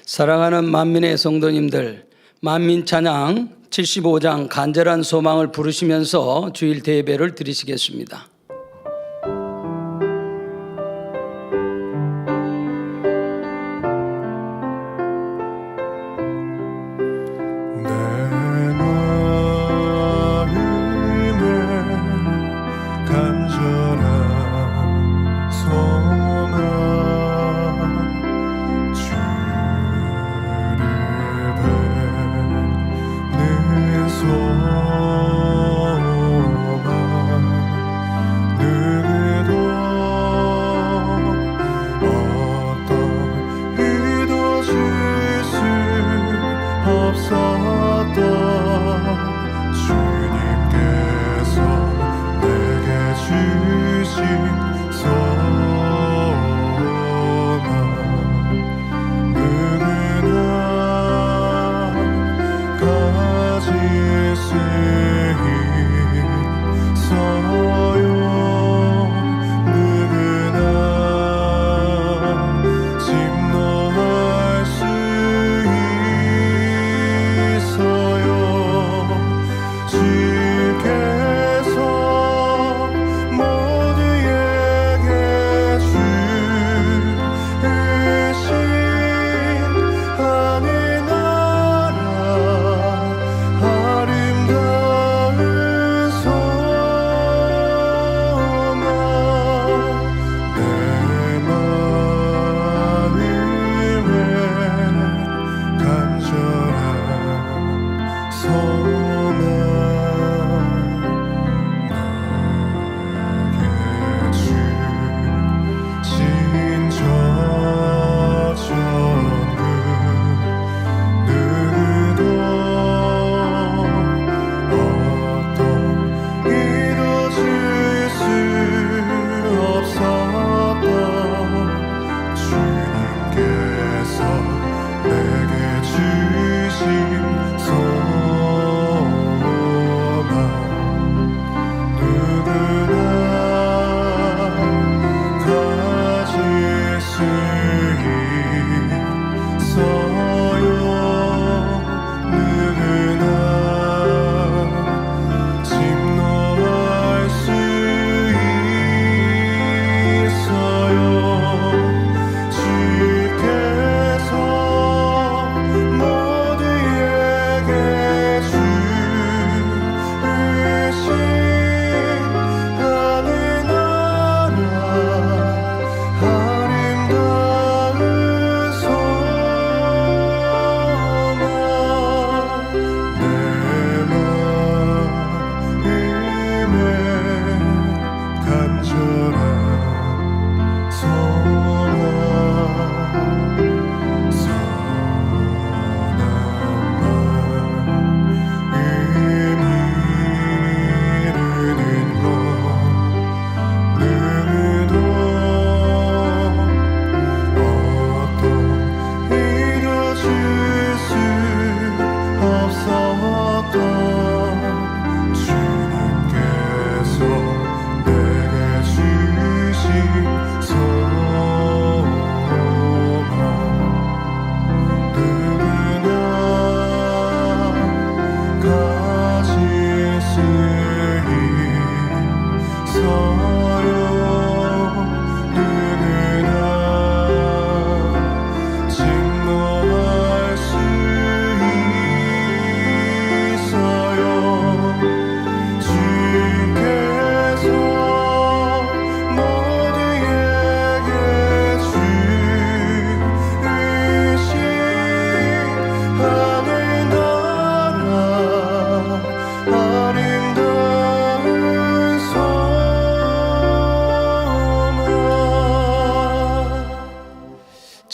사랑하는 만민의 성도님들, 만민찬양 75장 간절한 소망을 부르시면서 주일 대예배를 드리시겠습니다.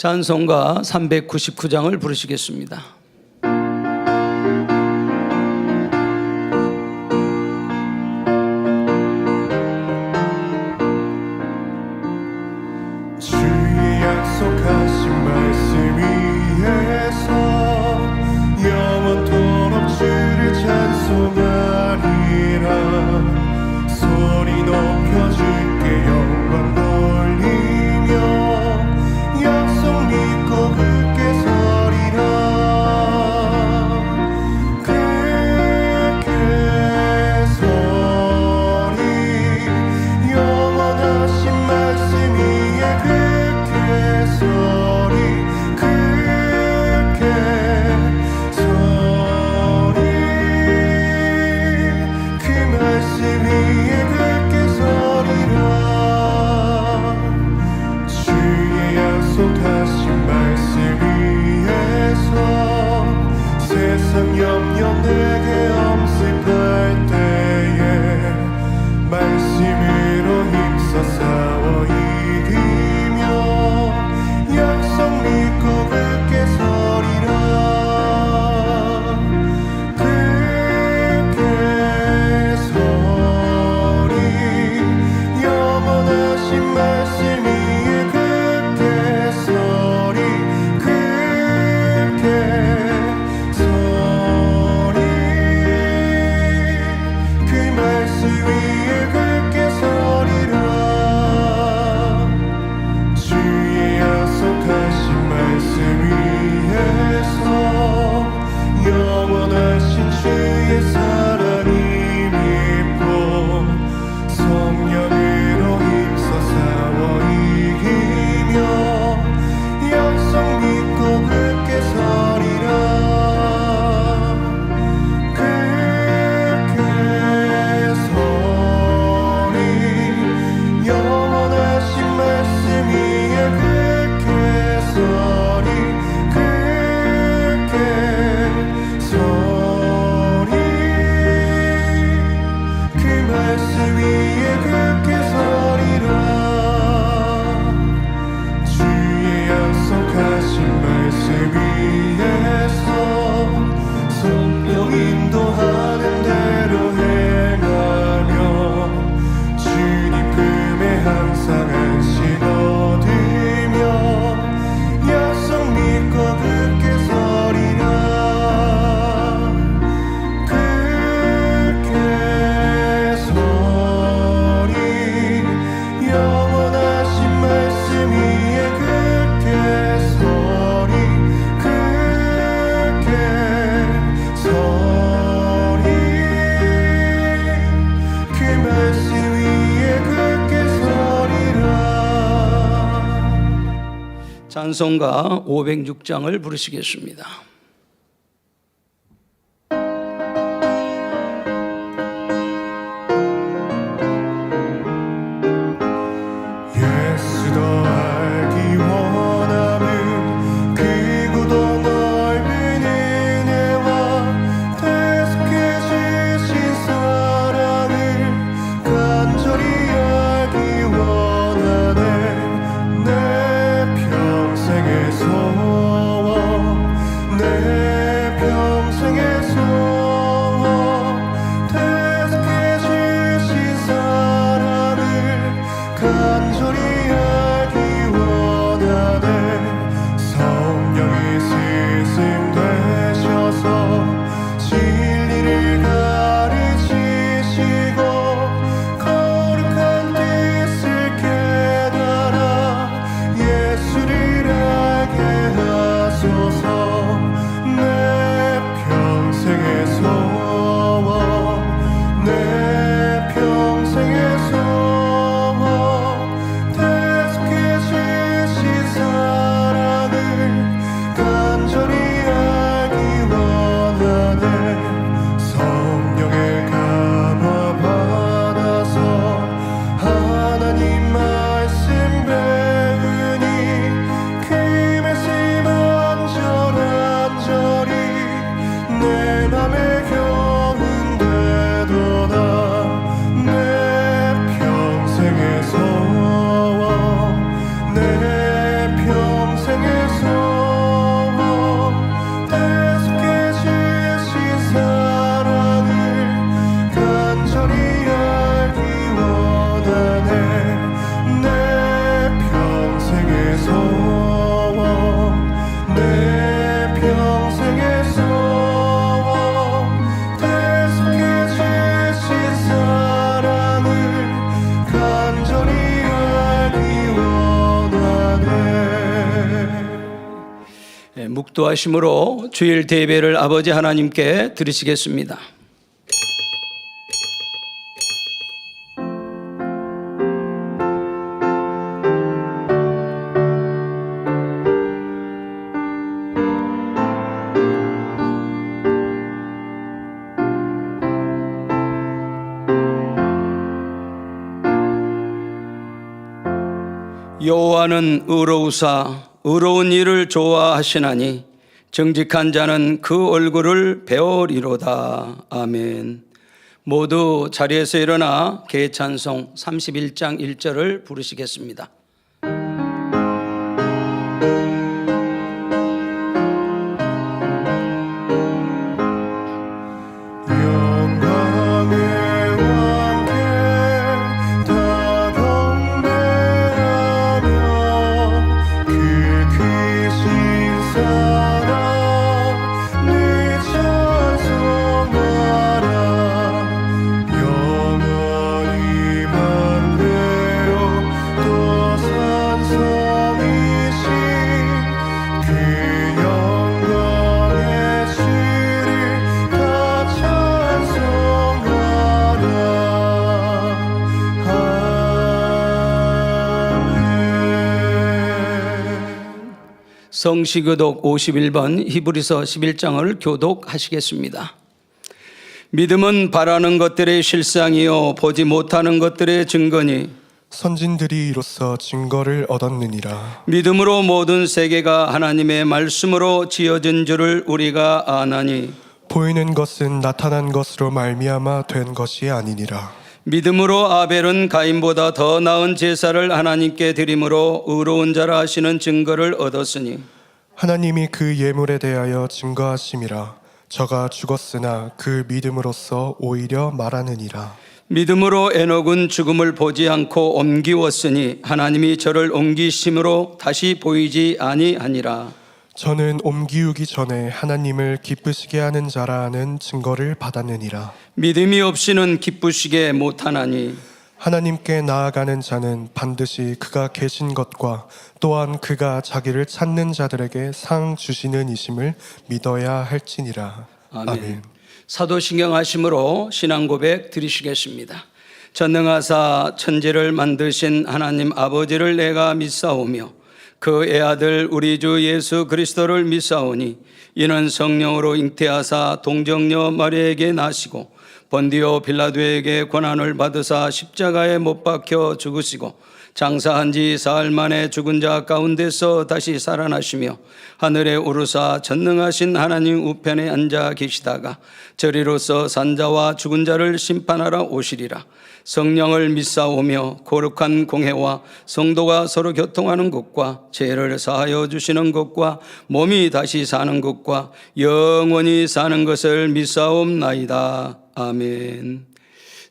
찬송가 399장을 부르시겠습니다. 주의 약속하신 말씀 위에서 영원토록 주를 찬송하리라. 소리 높여 주께 영광 돌리며 약속 믿고 굳게 서리 약속하신 말씀 위에서 세상 염려 내게 엄습할 때에 말씀으로 힘써 싸워 이기며 약속 믿고 굳게 서리라. 굳게 서리 영원하신 말씀 위에 굳게 서리. 굳게 서리 그 말씀 위에 굳게 서리라. 주의 약속하신 말씀 위에서 영원하신 주의 사랑이 믿고 성령으로 힘써 싸워 이기며 약속 믿고 굳게 서리라. 굳게 서리 영원하신 말씀 위에 굳게 서리. 굳게 서리 그 말씀 위에 굳게 서리라. 주의 약속하신 말씀 위에서 성령 인도하는 대로 행하며 주님 품에 항상 안식 얻으며 약속 믿고 굳게 서리라. 굳게 서리 영원하신 말씀 위에 굳게 서리. 굳게 서리 그 말씀 위에 굳게 서리라. 찬송가 506장을 부르시겠습니다. 예수 더 알기 원함은 크고 더 넓은 은혜와 계속해 주신 사랑을 간절히 알기 원하네. 내 평생의 소원 내 평생의 소원 계속해 주신 사랑을 간절히 알기 원하네. 성령이 스승되셔서 진리를 가르치시고 거룩한 뜻을 깨달아 예수를 알게 하소서. 내 평생의 소원 내 평생의 소원 계속해 주신 사랑을 간절히 알기 원하네. 성령의 감화 받아서 하나님 말씀 배우니 그 말씀 안절안절히 내 맘에 겨운되도다. 내 평생의 소원 내 평생의 소원 계속해 주신 사랑을 간절히 알기 원하네. 내 평생의 소원 내 평생의 소원 계속해 주신 사랑을 간절히 알기 원하네. 묵도하심으로 주일 대배를 아버지 하나님께 드리시겠습니다. 여호와 여호와는 의로우사 의로운 일을 좋아하시나니 정직한 자는 그 얼굴을 배우리로다. 아멘. 모두 자리에서 일어나 개찬송 31장 1절을 부르시겠습니다. 성시교독 51번 히브리서 11장을 교독하시겠습니다. 믿음은 바라는 것들의 실상이요 보지 못하는 것들의 증거니 선진들이 이로써 증거를 얻었느니라. 믿음으로 모든 세계가 하나님의 말씀으로 지어진 줄을 우리가 아나니 보이는 것은 나타난 것으로 말미암아 된 것이 아니니라. 믿음으로 아벨은 가인보다 더 나은 제사를 하나님께 드림으로 의로운 자라 하시는 증거를 얻었으니 하나님이 그 예물에 대하여 증거하심이라. 저가 죽었으나 그 믿음으로써 오히려 말하느니라. 믿음으로 에녹은 죽음을 보지 않고 옮기웠으니 하나님이 저를 옮기심으로 다시 보이지 아니하니라. 저는 옮기우기 전에 하나님을 기쁘시게 하는 자라 하는 증거를 받았느니라. 믿음이 없이는 기쁘시게 못하나니 하나님께 나아가는 자는 반드시 그가 계신 것과 또한 그가 자기를 찾는 자들에게 상 주시는 이심을 믿어야 할지니라. 아멘. 사도신경 하심으로 신앙 고백 드리시겠습니다. 전능하사 천지를 만드신 하나님 아버지를 내가 믿사오며 그 애아들 우리 주 예수 그리스도를 믿사오니 이는 성령으로 잉태하사 동정녀 마리아에게 나시고 본디오 빌라도에게 고난을 받으사 십자가에 못 박혀 죽으시고 장사한 지 사흘 만에 죽은 자 가운데서 다시 살아나시며 하늘에 오르사 전능하신 하나님 우편에 앉아 계시다가 저리로서 산자와 죽은 자를 심판하러 오시리라. 성령을 믿사오며 거룩한 공회와 성도가 서로 교통하는 것과 죄를 사하여 주시는 것과 몸이 다시 사는 것과 영원히 사는 것을 믿사옵나이다. 아멘.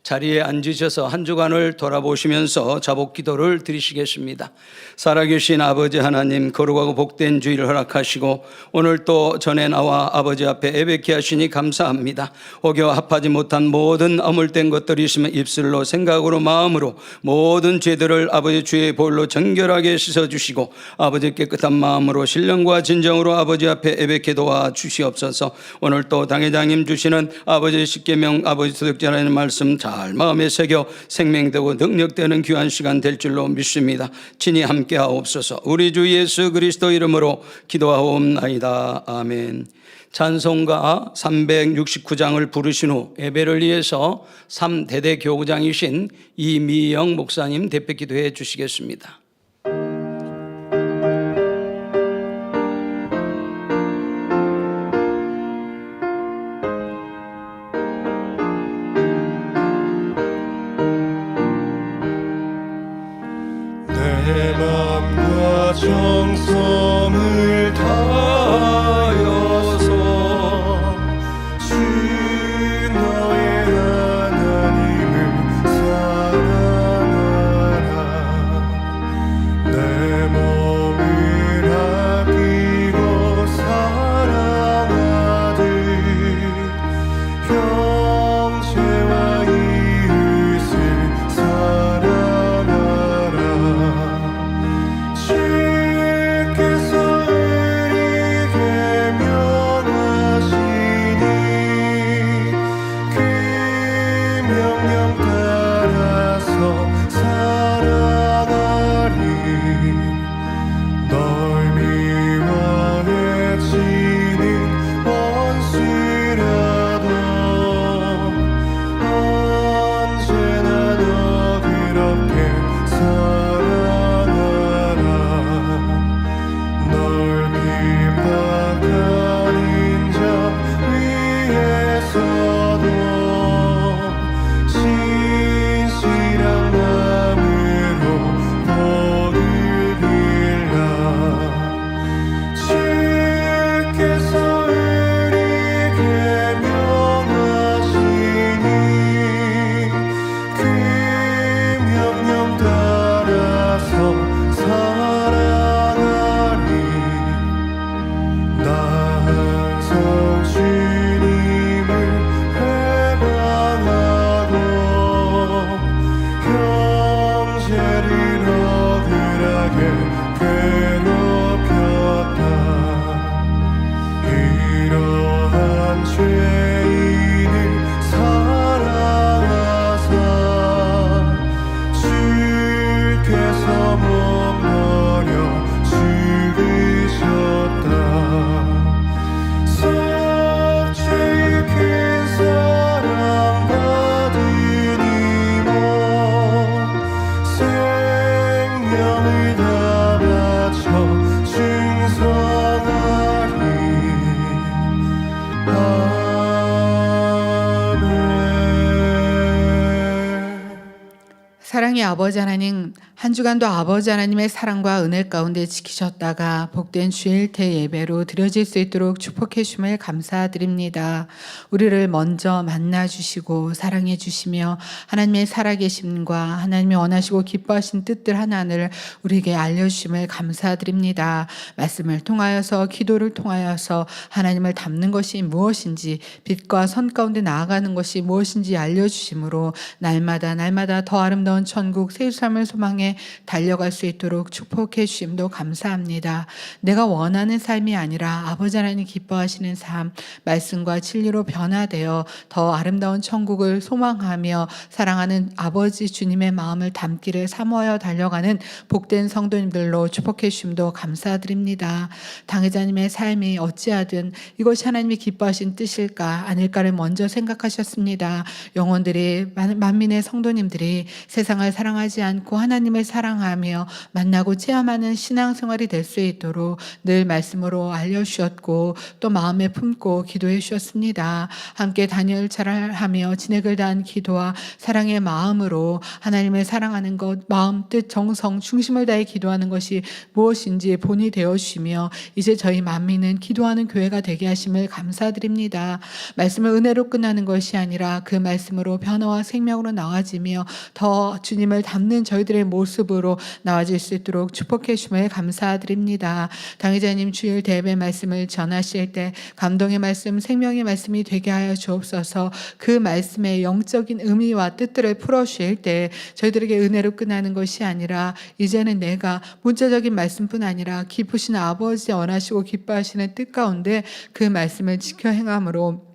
자리에 앉으셔서 한 주간을 돌아보시면서 자복 기도를 드리시겠습니다. 살아계신 아버지 하나님, 거룩하고 복된 주일을 허락하시고 오늘 또 전에 나와 아버지 앞에 예배케 하시니 감사합니다. 오겨 합하지 못한 모든 어물된 것들이 있으면 입술로 생각으로 마음으로 모든 죄들을 아버지 주의 볼로 정결하게 씻어주시고 아버지 깨끗한 마음으로 신령과 진정으로 아버지 앞에 예배케 도와 주시옵소서. 오늘 또 당회장님 주시는 아버지 십계명 아버지 도덕자라는 말씀 잘 마음에 새겨 생명되고 능력되는 귀한 시간 될 줄로 믿습니다. 친히 함께 하옵소서. 우리 주 예수 그리스도 이름으로 기도하옵나이다. 아멘. 찬송가 369장을 부르신 후 예배를 위해서 3대대 교구장이신 이미영 목사님 대표 기도해 주시겠습니다. 내 맘과 정성을 다하여서 주 너의 하나님을 사랑하라. 내 몸을 아끼고 사랑하듯 형제와 이웃을 사랑하라. 주께서 아버지 하나님, 한 주간도 아버지 하나님의 사랑과 은혜 가운데 지키셨다가 복된 주일태 예배로 드려질 수 있도록 축복해 주심을 감사드립니다. 우리를 먼저 만나 주시고 사랑해 주시며 하나님의 살아계심과 하나님이 원하시고 기뻐하신 뜻들 하나를 우리에게 알려주심을 감사드립니다. 말씀을 통하여서 기도를 통하여서 하나님을 닮는 것이 무엇인지, 빛과 선 가운데 나아가는 것이 무엇인지 알려주심으로 날마다 더 아름다운 천국 새 삶을 소망해 달려갈 수 있도록 축복해 주심도 감사합니다. 내가 원하는 삶이 아니라 아버지 하나님 기뻐하시는 삶, 말씀과 진리로 변화되어 더 아름다운 천국을 소망하며 사랑하는 아버지 주님의 마음을 담기를 사모하여 달려가는 복된 성도님들로 축복해 주심도 감사드립니다. 당회자님의 삶이 어찌하든 이것이 하나님이 기뻐하신 뜻일까 아닐까를 먼저 생각하셨습니다. 영혼들이, 만민의 성도님들이 세상을 사랑하지 않고 하나님을 사랑하며 만나고 체험하는 신앙생활이 될 수 있도록 늘 말씀으로 알려주셨고 또 마음에 품고 기도해 주셨습니다. 함께 단열차를 하며 진액을 다한 기도와 사랑의 마음으로 하나님을 사랑하는 것, 마음, 뜻, 정성, 중심을 다해 기도하는 것이 무엇인지 본이 되어주시며 이제 저희 만민은 기도하는 교회가 되게 하심을 감사드립니다. 말씀을 은혜로 끝나는 것이 아니라 그 말씀으로 변화와 생명으로 나아지며 더 주님을 닮는 저희들의 모습으로 나아질 수 있도록 축복해 주심을 감사드립니다. 당회자님 주일 대배 말씀을 전하실 때 감동의 말씀, 생명의 말씀이 되게 하여 주옵소서. 그 말씀의 영적인 의미와 뜻들을 풀어주실 때 저희들에게 은혜로 끝나는 것이 아니라 이제는 내가 문자적인 말씀뿐 아니라 기쁘신 아버지 원하시고 기뻐하시는 뜻 가운데 그 말씀을 지켜 행함으로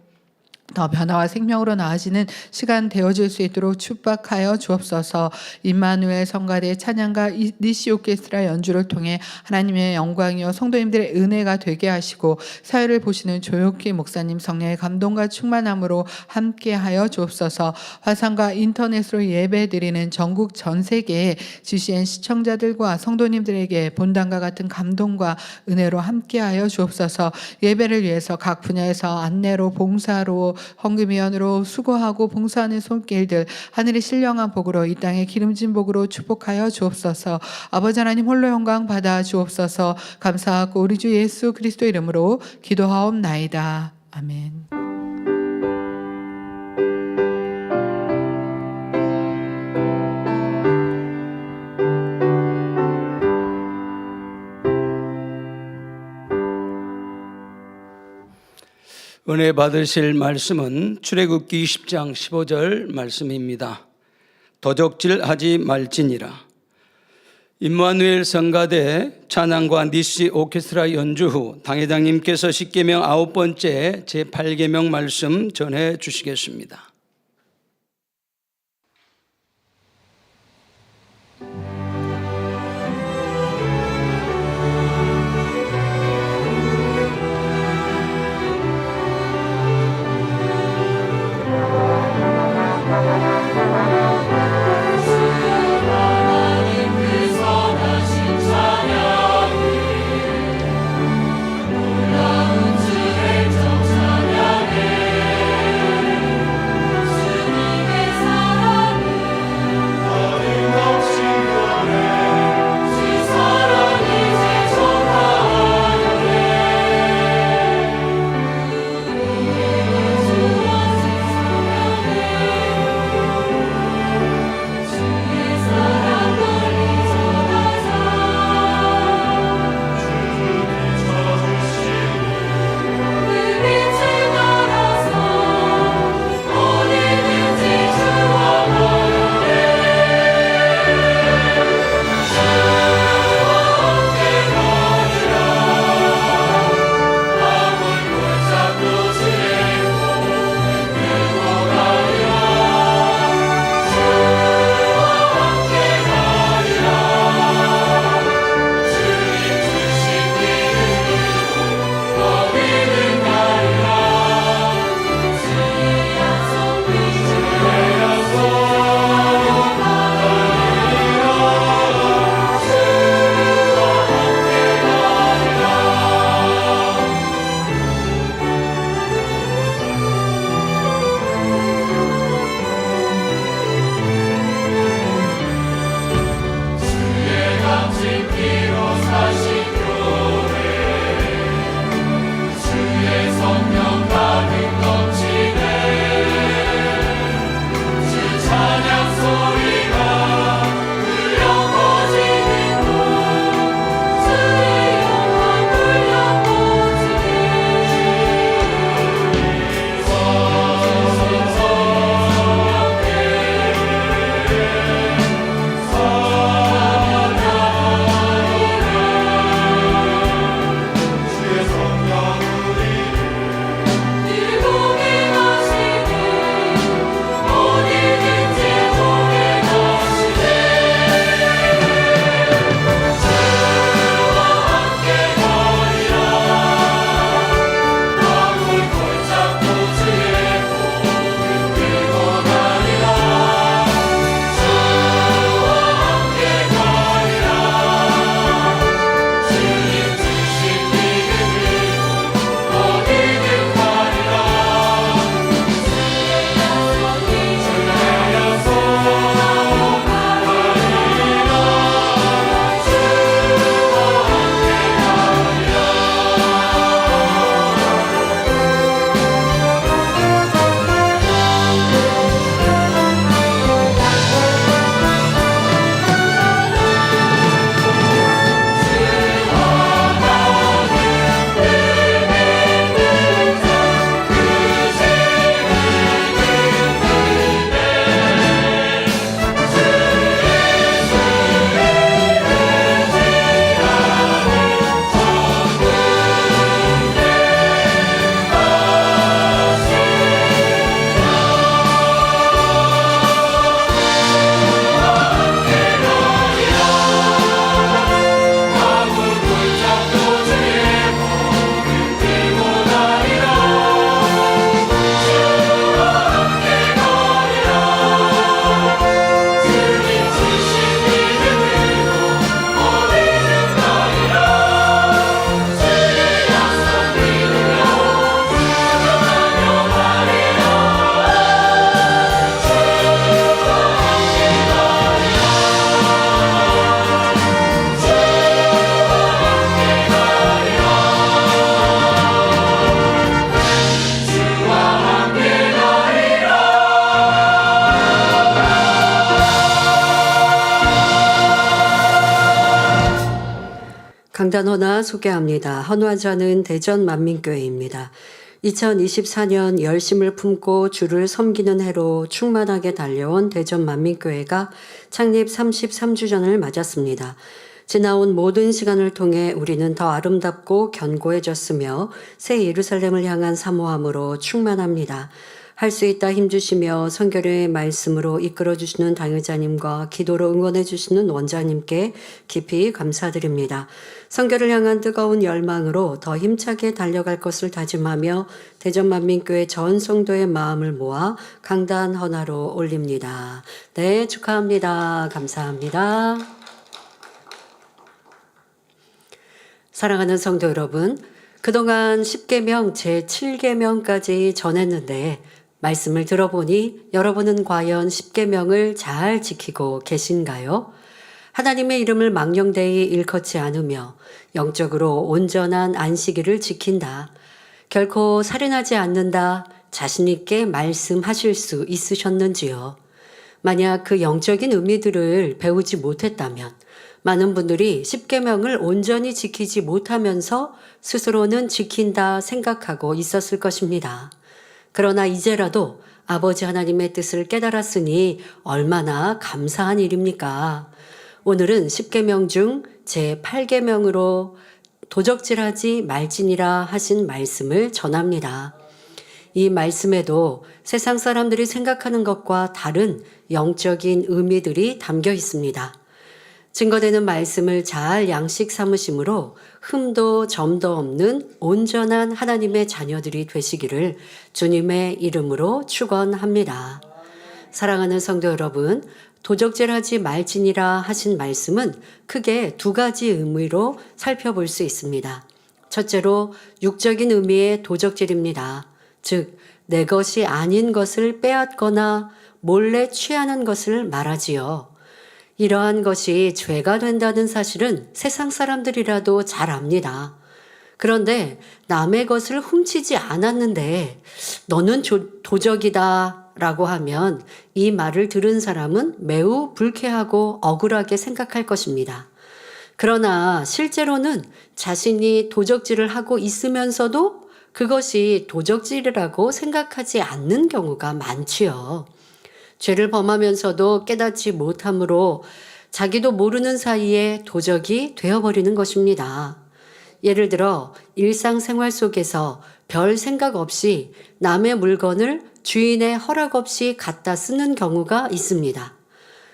더 변화와 생명으로 나아지는 시간 되어줄 수 있도록 축복하여 주옵소서. 임마누엘 성가대 찬양가 니시 오케스트라 연주를 통해 하나님의 영광이요 성도님들의 은혜가 되게 하시고 사회를 보시는 조혁기 목사님 성령의 감동과 충만함으로 함께하여 주옵소서. 화상과 인터넷으로 예배드리는 전국 전 세계의 GCN 시청자들과 성도님들에게 본당과 같은 감동과 은혜로 함께하여 주옵소서. 예배를 위해서 각 분야에서 안내로, 봉사로, 헌금위원으로 수고하고 봉사하는 손길들 하늘의 신령한 복으로 이 땅의 기름진 복으로 축복하여 주옵소서. 아버지 하나님 홀로 영광 받아 주옵소서. 감사하고 우리 주 예수 그리스도 이름으로 기도하옵나이다. 아멘. 은혜 받으실 말씀은 출애굽기 20장 15절 말씀입니다. 도적질하지 말지니라. 임마누엘 성가대 찬양과 니시 오케스트라 연주 후 당회장님께서 십계명 9번째 제8계명 말씀 전해 주시겠습니다. 강단헌화 소개합니다. 헌화자는 대전만민교회입니다. 2024년 열심을 품고 주를 섬기는 해로 충만하게 달려온 대전만민교회가 창립 33주년을 맞았습니다. 지나온 모든 시간을 통해 우리는 더 아름답고 견고해졌으며 새 예루살렘을 향한 사모함으로 충만합니다. 할 수 있다 힘주시며 성결의 말씀으로 이끌어주시는 당회자님과 기도로 응원해주시는 원장님께 깊이 감사드립니다. 성결을 향한 뜨거운 열망으로 더 힘차게 달려갈 것을 다짐하며 대전만민교회 전 성도의 마음을 모아 강단 헌화로 올립니다. 네, 축하합니다. 감사합니다. 사랑하는 성도 여러분, 그동안 10계명 제7계명까지 전했는데 말씀을 들어보니 여러분은 과연 10계명을 잘 지키고 계신가요? 하나님의 이름을 망령되이 일컫지 않으며 영적으로 온전한 안식일을 지킨다. 결코 살인하지 않는다. 자신 있게 말씀하실 수 있으셨는지요? 만약 그 영적인 의미들을 배우지 못했다면 많은 분들이 10계명을 온전히 지키지 못하면서 스스로는 지킨다 생각하고 있었을 것입니다. 그러나 이제라도 아버지 하나님의 뜻을 깨달았으니 얼마나 감사한 일입니까? 오늘은 10계명 중 제8계명으로 도적질하지 말지니라 하신 말씀을 전합니다. 이 말씀에도 세상 사람들이 생각하는 것과 다른 영적인 의미들이 담겨 있습니다. 증거되는 말씀을 잘 양식 삼으심으로 흠도 점도 없는 온전한 하나님의 자녀들이 되시기를 주님의 이름으로 축원합니다. 사랑하는 성도 여러분, 도적질하지 말지니라 하신 말씀은 크게 두 가지 의미로 살펴볼 수 있습니다. 첫째로 육적인 의미의 도적질입니다. 즉, 내 것이 아닌 것을 빼앗거나 몰래 취하는 것을 말하지요. 이러한 것이 죄가 된다는 사실은 세상 사람들이라도 잘 압니다. 그런데 남의 것을 훔치지 않았는데 너는 도적이다 라고 하면 이 말을 들은 사람은 매우 불쾌하고 억울하게 생각할 것입니다. 그러나 실제로는 자신이 도적질을 하고 있으면서도 그것이 도적질이라고 생각하지 않는 경우가 많지요. 죄를 범하면서도 깨닫지 못함으로 자기도 모르는 사이에 도적이 되어버리는 것입니다. 예를 들어 일상생활 속에서 별 생각 없이 남의 물건을 주인의 허락 없이 갖다 쓰는 경우가 있습니다.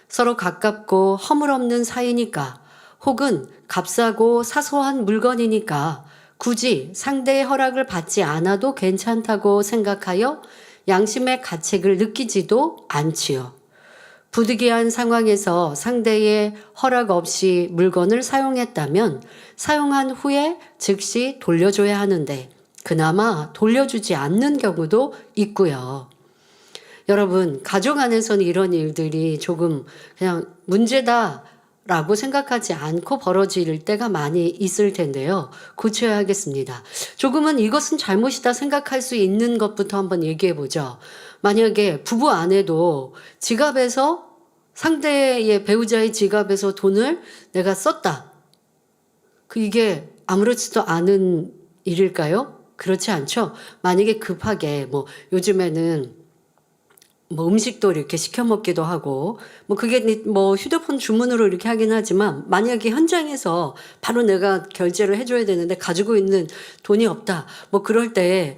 서로 가깝고 허물없는 사이니까 혹은 값싸고 사소한 물건이니까 굳이 상대의 허락을 받지 않아도 괜찮다고 생각하여 양심의 가책을 느끼지도 않지요. 부득이한 상황에서 상대의 허락 없이 물건을 사용했다면 사용한 후에 즉시 돌려줘야 하는데 그나마 돌려주지 않는 경우도 있고요. 여러분, 가족 안에서는 이런 일들이 조금 그냥 문제다 라고 생각하지 않고 벌어질 때가 많이 있을 텐데요. 고쳐야 하겠습니다. 조금은 이것은 잘못이다 생각할 수 있는 것부터 한번 얘기해 보죠. 만약에 부부 안에도 지갑에서 상대의 배우자의 지갑에서 돈을 내가 썼다. 이게 아무렇지도 않은 일일까요? 그렇지 않죠? 만약에 급하게 요즘에는 음식도 이렇게 시켜 먹기도 하고 그게 휴대폰 주문으로 이렇게 하긴 하지만 만약에 현장에서 바로 내가 결제를 해줘야 되는데 가지고 있는 돈이 없다. 그럴 때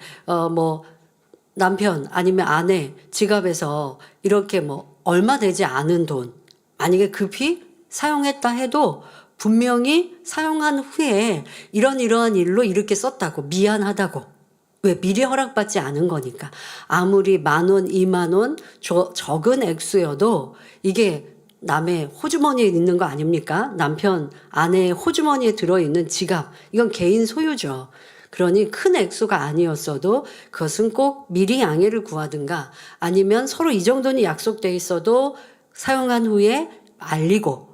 남편 아니면 아내 지갑에서 이렇게 얼마 되지 않은 돈 만약에 급히 사용했다 해도 분명히 사용한 후에 이러한 일로 이렇게 썼다고 미안하다고. 왜? 미리 허락받지 않은 거니까. 아무리 10,000원, 20,000원 적은 액수여도 이게 남의 호주머니에 있는 거 아닙니까? 남편, 아내의 호주머니에 들어있는 지갑. 이건 개인 소유죠. 그러니 큰 액수가 아니었어도 그것은 꼭 미리 양해를 구하든가 아니면 서로 이 정도는 약속돼 있어도 사용한 후에 알리고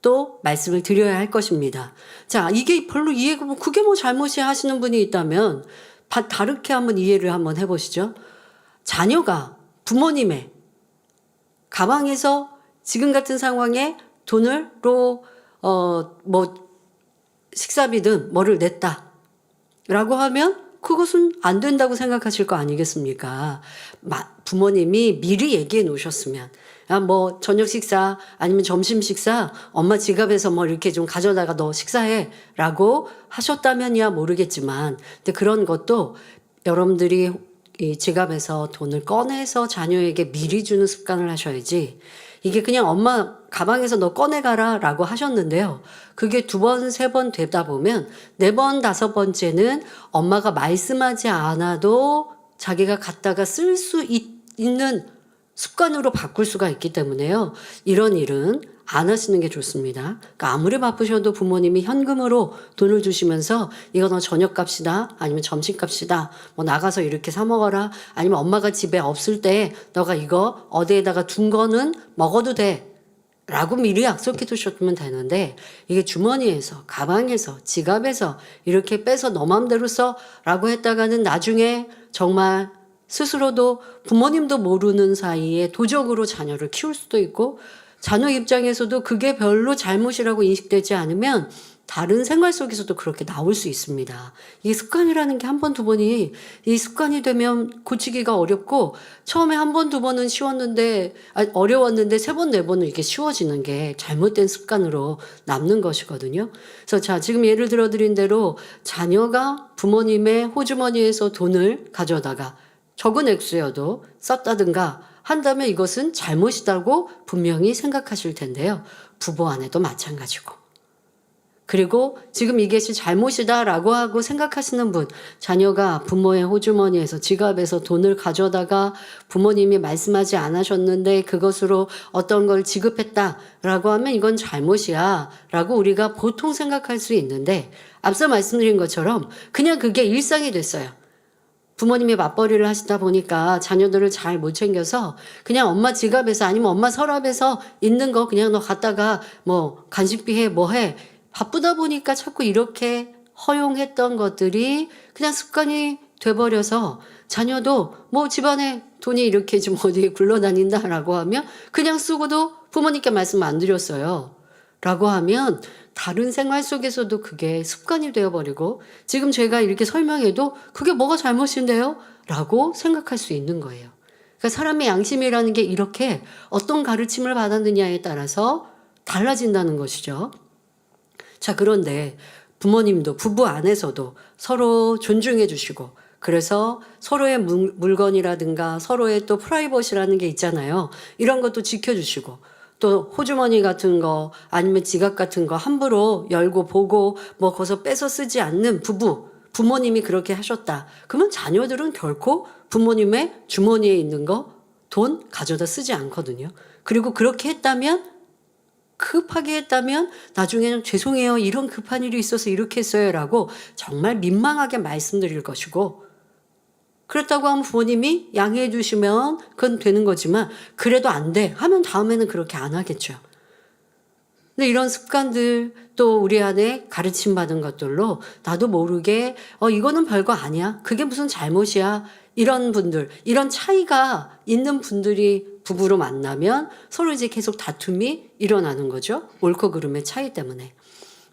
또 말씀을 드려야 할 것입니다. 자, 이게 별로 이해가 그게 잘못이 하시는 분이 있다면 다르게 한번 이해를 한번 해보시죠. 자녀가 부모님의 가방에서 지금 같은 상황에 돈으로 식사비든 뭐를 냈다 라고 하면 그것은 안 된다고 생각하실 거 아니겠습니까? 부모님이 미리 얘기해 놓으셨으면 뭐 저녁 식사 아니면 점심 식사 엄마 지갑에서 뭐 이렇게 좀 가져다가 너 식사해 라고 하셨다면야 모르겠지만, 근데 그런 것도 여러분들이 이 지갑에서 돈을 꺼내서 자녀에게 미리 주는 습관을 하셔야지, 이게 그냥 엄마 가방에서 너 꺼내가라 라고 하셨는데요, 그게 2번, 3번 되다 보면 4번, 5번째는 엄마가 말씀하지 않아도 자기가 갖다가 쓸 수 있는 습관으로 바꿀 수가 있기 때문에요, 이런 일은 안 하시는 게 좋습니다. 그러니까 아무리 바쁘셔도 부모님이 현금으로 돈을 주시면서 이거 너 저녁값이다 아니면 점심값이다 뭐 나가서 이렇게 사 먹어라 아니면 엄마가 집에 없을 때 너가 이거 어디에다가 둔 거는 먹어도 돼 라고 미리 약속해 두셨으면 되는데, 이게 주머니에서 가방에서 지갑에서 이렇게 빼서 너 맘대로 써 라고 했다가는 나중에 정말 스스로도 부모님도 모르는 사이에 도적으로 자녀를 키울 수도 있고, 자녀 입장에서도 그게 별로 잘못이라고 인식되지 않으면 다른 생활 속에서도 그렇게 나올 수 있습니다. 이 습관이라는 게 1번, 2번이 이 습관이 되면 고치기가 어렵고, 처음에 1번, 2번은 쉬웠는데 어려웠는데 3번, 4번은 이게 쉬워지는 게 잘못된 습관으로 남는 것이거든요. 그래서 자, 지금 예를 들어 드린 대로 자녀가 부모님의 호주머니에서 돈을 가져다가 적은 액수여도 썼다든가 한다면 이것은 잘못이라고 분명히 생각하실 텐데요. 부부 안에도 마찬가지고. 그리고 지금 이것이 잘못이다라고 하고 생각하시는 분, 자녀가 부모의 호주머니에서 지갑에서 돈을 가져다가 부모님이 말씀하지 않으셨는데 그것으로 어떤 걸 지급했다라고 하면 이건 잘못이야 라고 우리가 보통 생각할 수 있는데, 앞서 말씀드린 것처럼 그냥 그게 일상이 됐어요. 부모님이 맞벌이를 하시다 보니까 자녀들을 잘 못 챙겨서 그냥 엄마 지갑에서 아니면 엄마 서랍에서 있는 거 그냥 너 갖다가 뭐 간식비 해 뭐 해, 바쁘다 보니까 자꾸 이렇게 허용했던 것들이 그냥 습관이 돼버려서 자녀도 뭐 집안에 돈이 이렇게 좀 어디에 굴러다닌다라고 하면 그냥 쓰고도 부모님께 말씀 안 드렸어요 라고 하면 다른 생활 속에서도 그게 습관이 되어버리고, 지금 제가 이렇게 설명해도 그게 뭐가 잘못인데요? 라고 생각할 수 있는 거예요. 그러니까 사람의 양심이라는 게 이렇게 어떤 가르침을 받았느냐에 따라서 달라진다는 것이죠. 자, 그런데 부모님도 부부 안에서도 서로 존중해 주시고, 그래서 서로의 물건이라든가 서로의 또 프라이버시라는 게 있잖아요. 이런 것도 지켜주시고, 또 호주머니 같은 거 아니면 지갑 같은 거 함부로 열고 보고 뭐 거기서 빼서 쓰지 않는 부모님이 그렇게 하셨다. 그러면 자녀들은 결코 부모님의 주머니에 있는 거 돈 가져다 쓰지 않거든요. 그리고 그렇게 했다면, 급하게 했다면 나중에는 죄송해요, 이런 급한 일이 있어서 이렇게 했어요 라고 정말 민망하게 말씀드릴 것이고, 그렇다고 하면 부모님이 양해해 주시면 그건 되는 거지만 그래도 안 돼 하면 다음에는 그렇게 안 하겠죠. 근데 이런 습관들 또 우리 안에 가르침 받은 것들로 나도 모르게 이거는 별거 아니야, 그게 무슨 잘못이야, 이런 분들, 이런 차이가 있는 분들이 부부로 만나면 서로 이제 계속 다툼이 일어나는 거죠. 옳고 그름의 차이 때문에.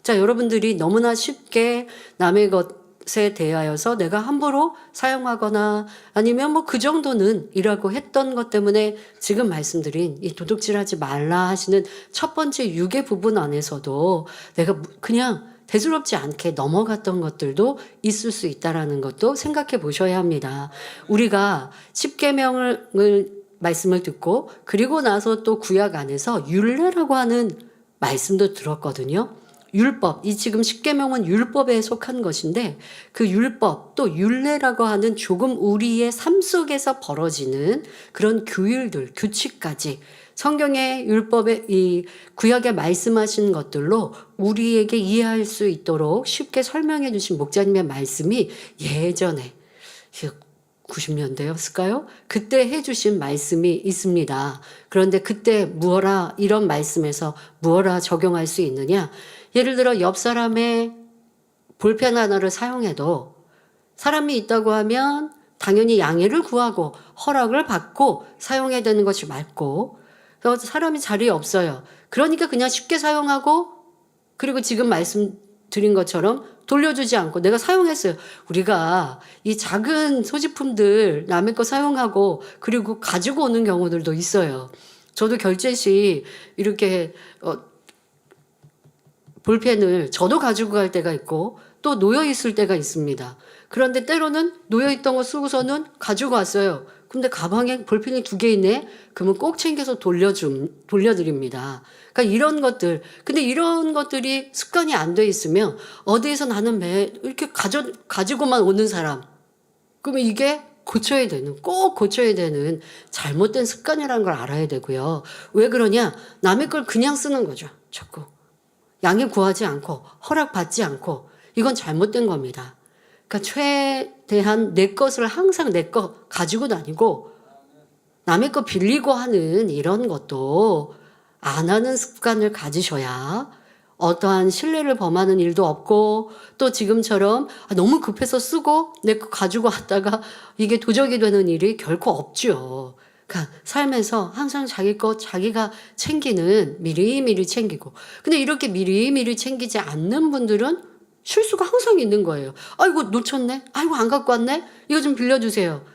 자, 여러분들이 너무나 쉽게 남의 것에 대하여서 내가 함부로 사용하거나 아니면 뭐 그 정도는 이라고 했던 것 때문에 지금 말씀드린 이 도둑질하지 말라 하시는 첫 번째 유괴 부분 안에서도 내가 그냥 대수롭지 않게 넘어갔던 것들도 있을 수 있다라는 것도 생각해 보셔야 합니다. 우리가 10계명을 말씀을 듣고 그리고 나서 또 구약 안에서 율례라고 하는 말씀도 들었거든요. 율법, 이 지금 10계명은 율법에 속한 것인데 그 율법 또 율례라고 하는 조금 우리의 삶 속에서 벌어지는 그런 규율들, 규칙까지 성경의 율법의 이 구약에 말씀하신 것들로 우리에게 이해할 수 있도록 쉽게 설명해 주신 목자님의 말씀이 예전에 90년대였을까요? 그때 해주신 말씀이 있습니다. 그런데 그때 무어라, 이런 말씀에서 무어라 적용할 수 있느냐? 예를 들어 옆 사람의 볼펜 하나를 사용해도 사람이 있다고 하면 당연히 양해를 구하고 허락을 받고 사용해야 되는 것이 맞고, 사람이 자리에 없어요. 그러니까 그냥 쉽게 사용하고, 그리고 지금 말씀 드린 것처럼 돌려주지 않고 내가 사용했어요. 우리가 이 작은 소지품들 남의 거 사용하고 그리고 가지고 오는 경우들도 있어요. 저도 결제 시 이렇게 볼펜을 저도 가지고 갈 때가 있고 또 놓여 있을 때가 있습니다. 그런데 때로는 놓여 있던 거 쓰고서는 가지고 왔어요. 근데 가방에 볼펜이 2개 있네? 그러면 꼭 챙겨서 돌려드립니다. 그러니까 이런 것들. 근데 이런 것들이 습관이 안 돼 있으면 어디에서 나는 이렇게 가지고만 오는 사람. 그러면 이게 꼭 고쳐야 되는 잘못된 습관이라는 걸 알아야 되고요. 왜 그러냐? 남의 걸 그냥 쓰는 거죠. 자꾸. 양해 구하지 않고 허락받지 않고 이건 잘못된 겁니다. 그러니까 최대한 내 것을 항상 내 것 가지고 다니고 남의 거 빌리고 하는 이런 것도 안 하는 습관을 가지셔야 어떠한 신뢰를 범하는 일도 없고 또 지금처럼 너무 급해서 쓰고 내 거 가지고 왔다가 이게 도적이 되는 일이 결코 없죠. 그러니까 삶에서 항상 자기 것 자기가 챙기는 미리미리 챙기고 근데 이렇게 미리미리 챙기지 않는 분들은 실수가 항상 있는 거예요. 아이고 놓쳤네. 아이고 안 갖고 왔네. 이거 좀 빌려주세요.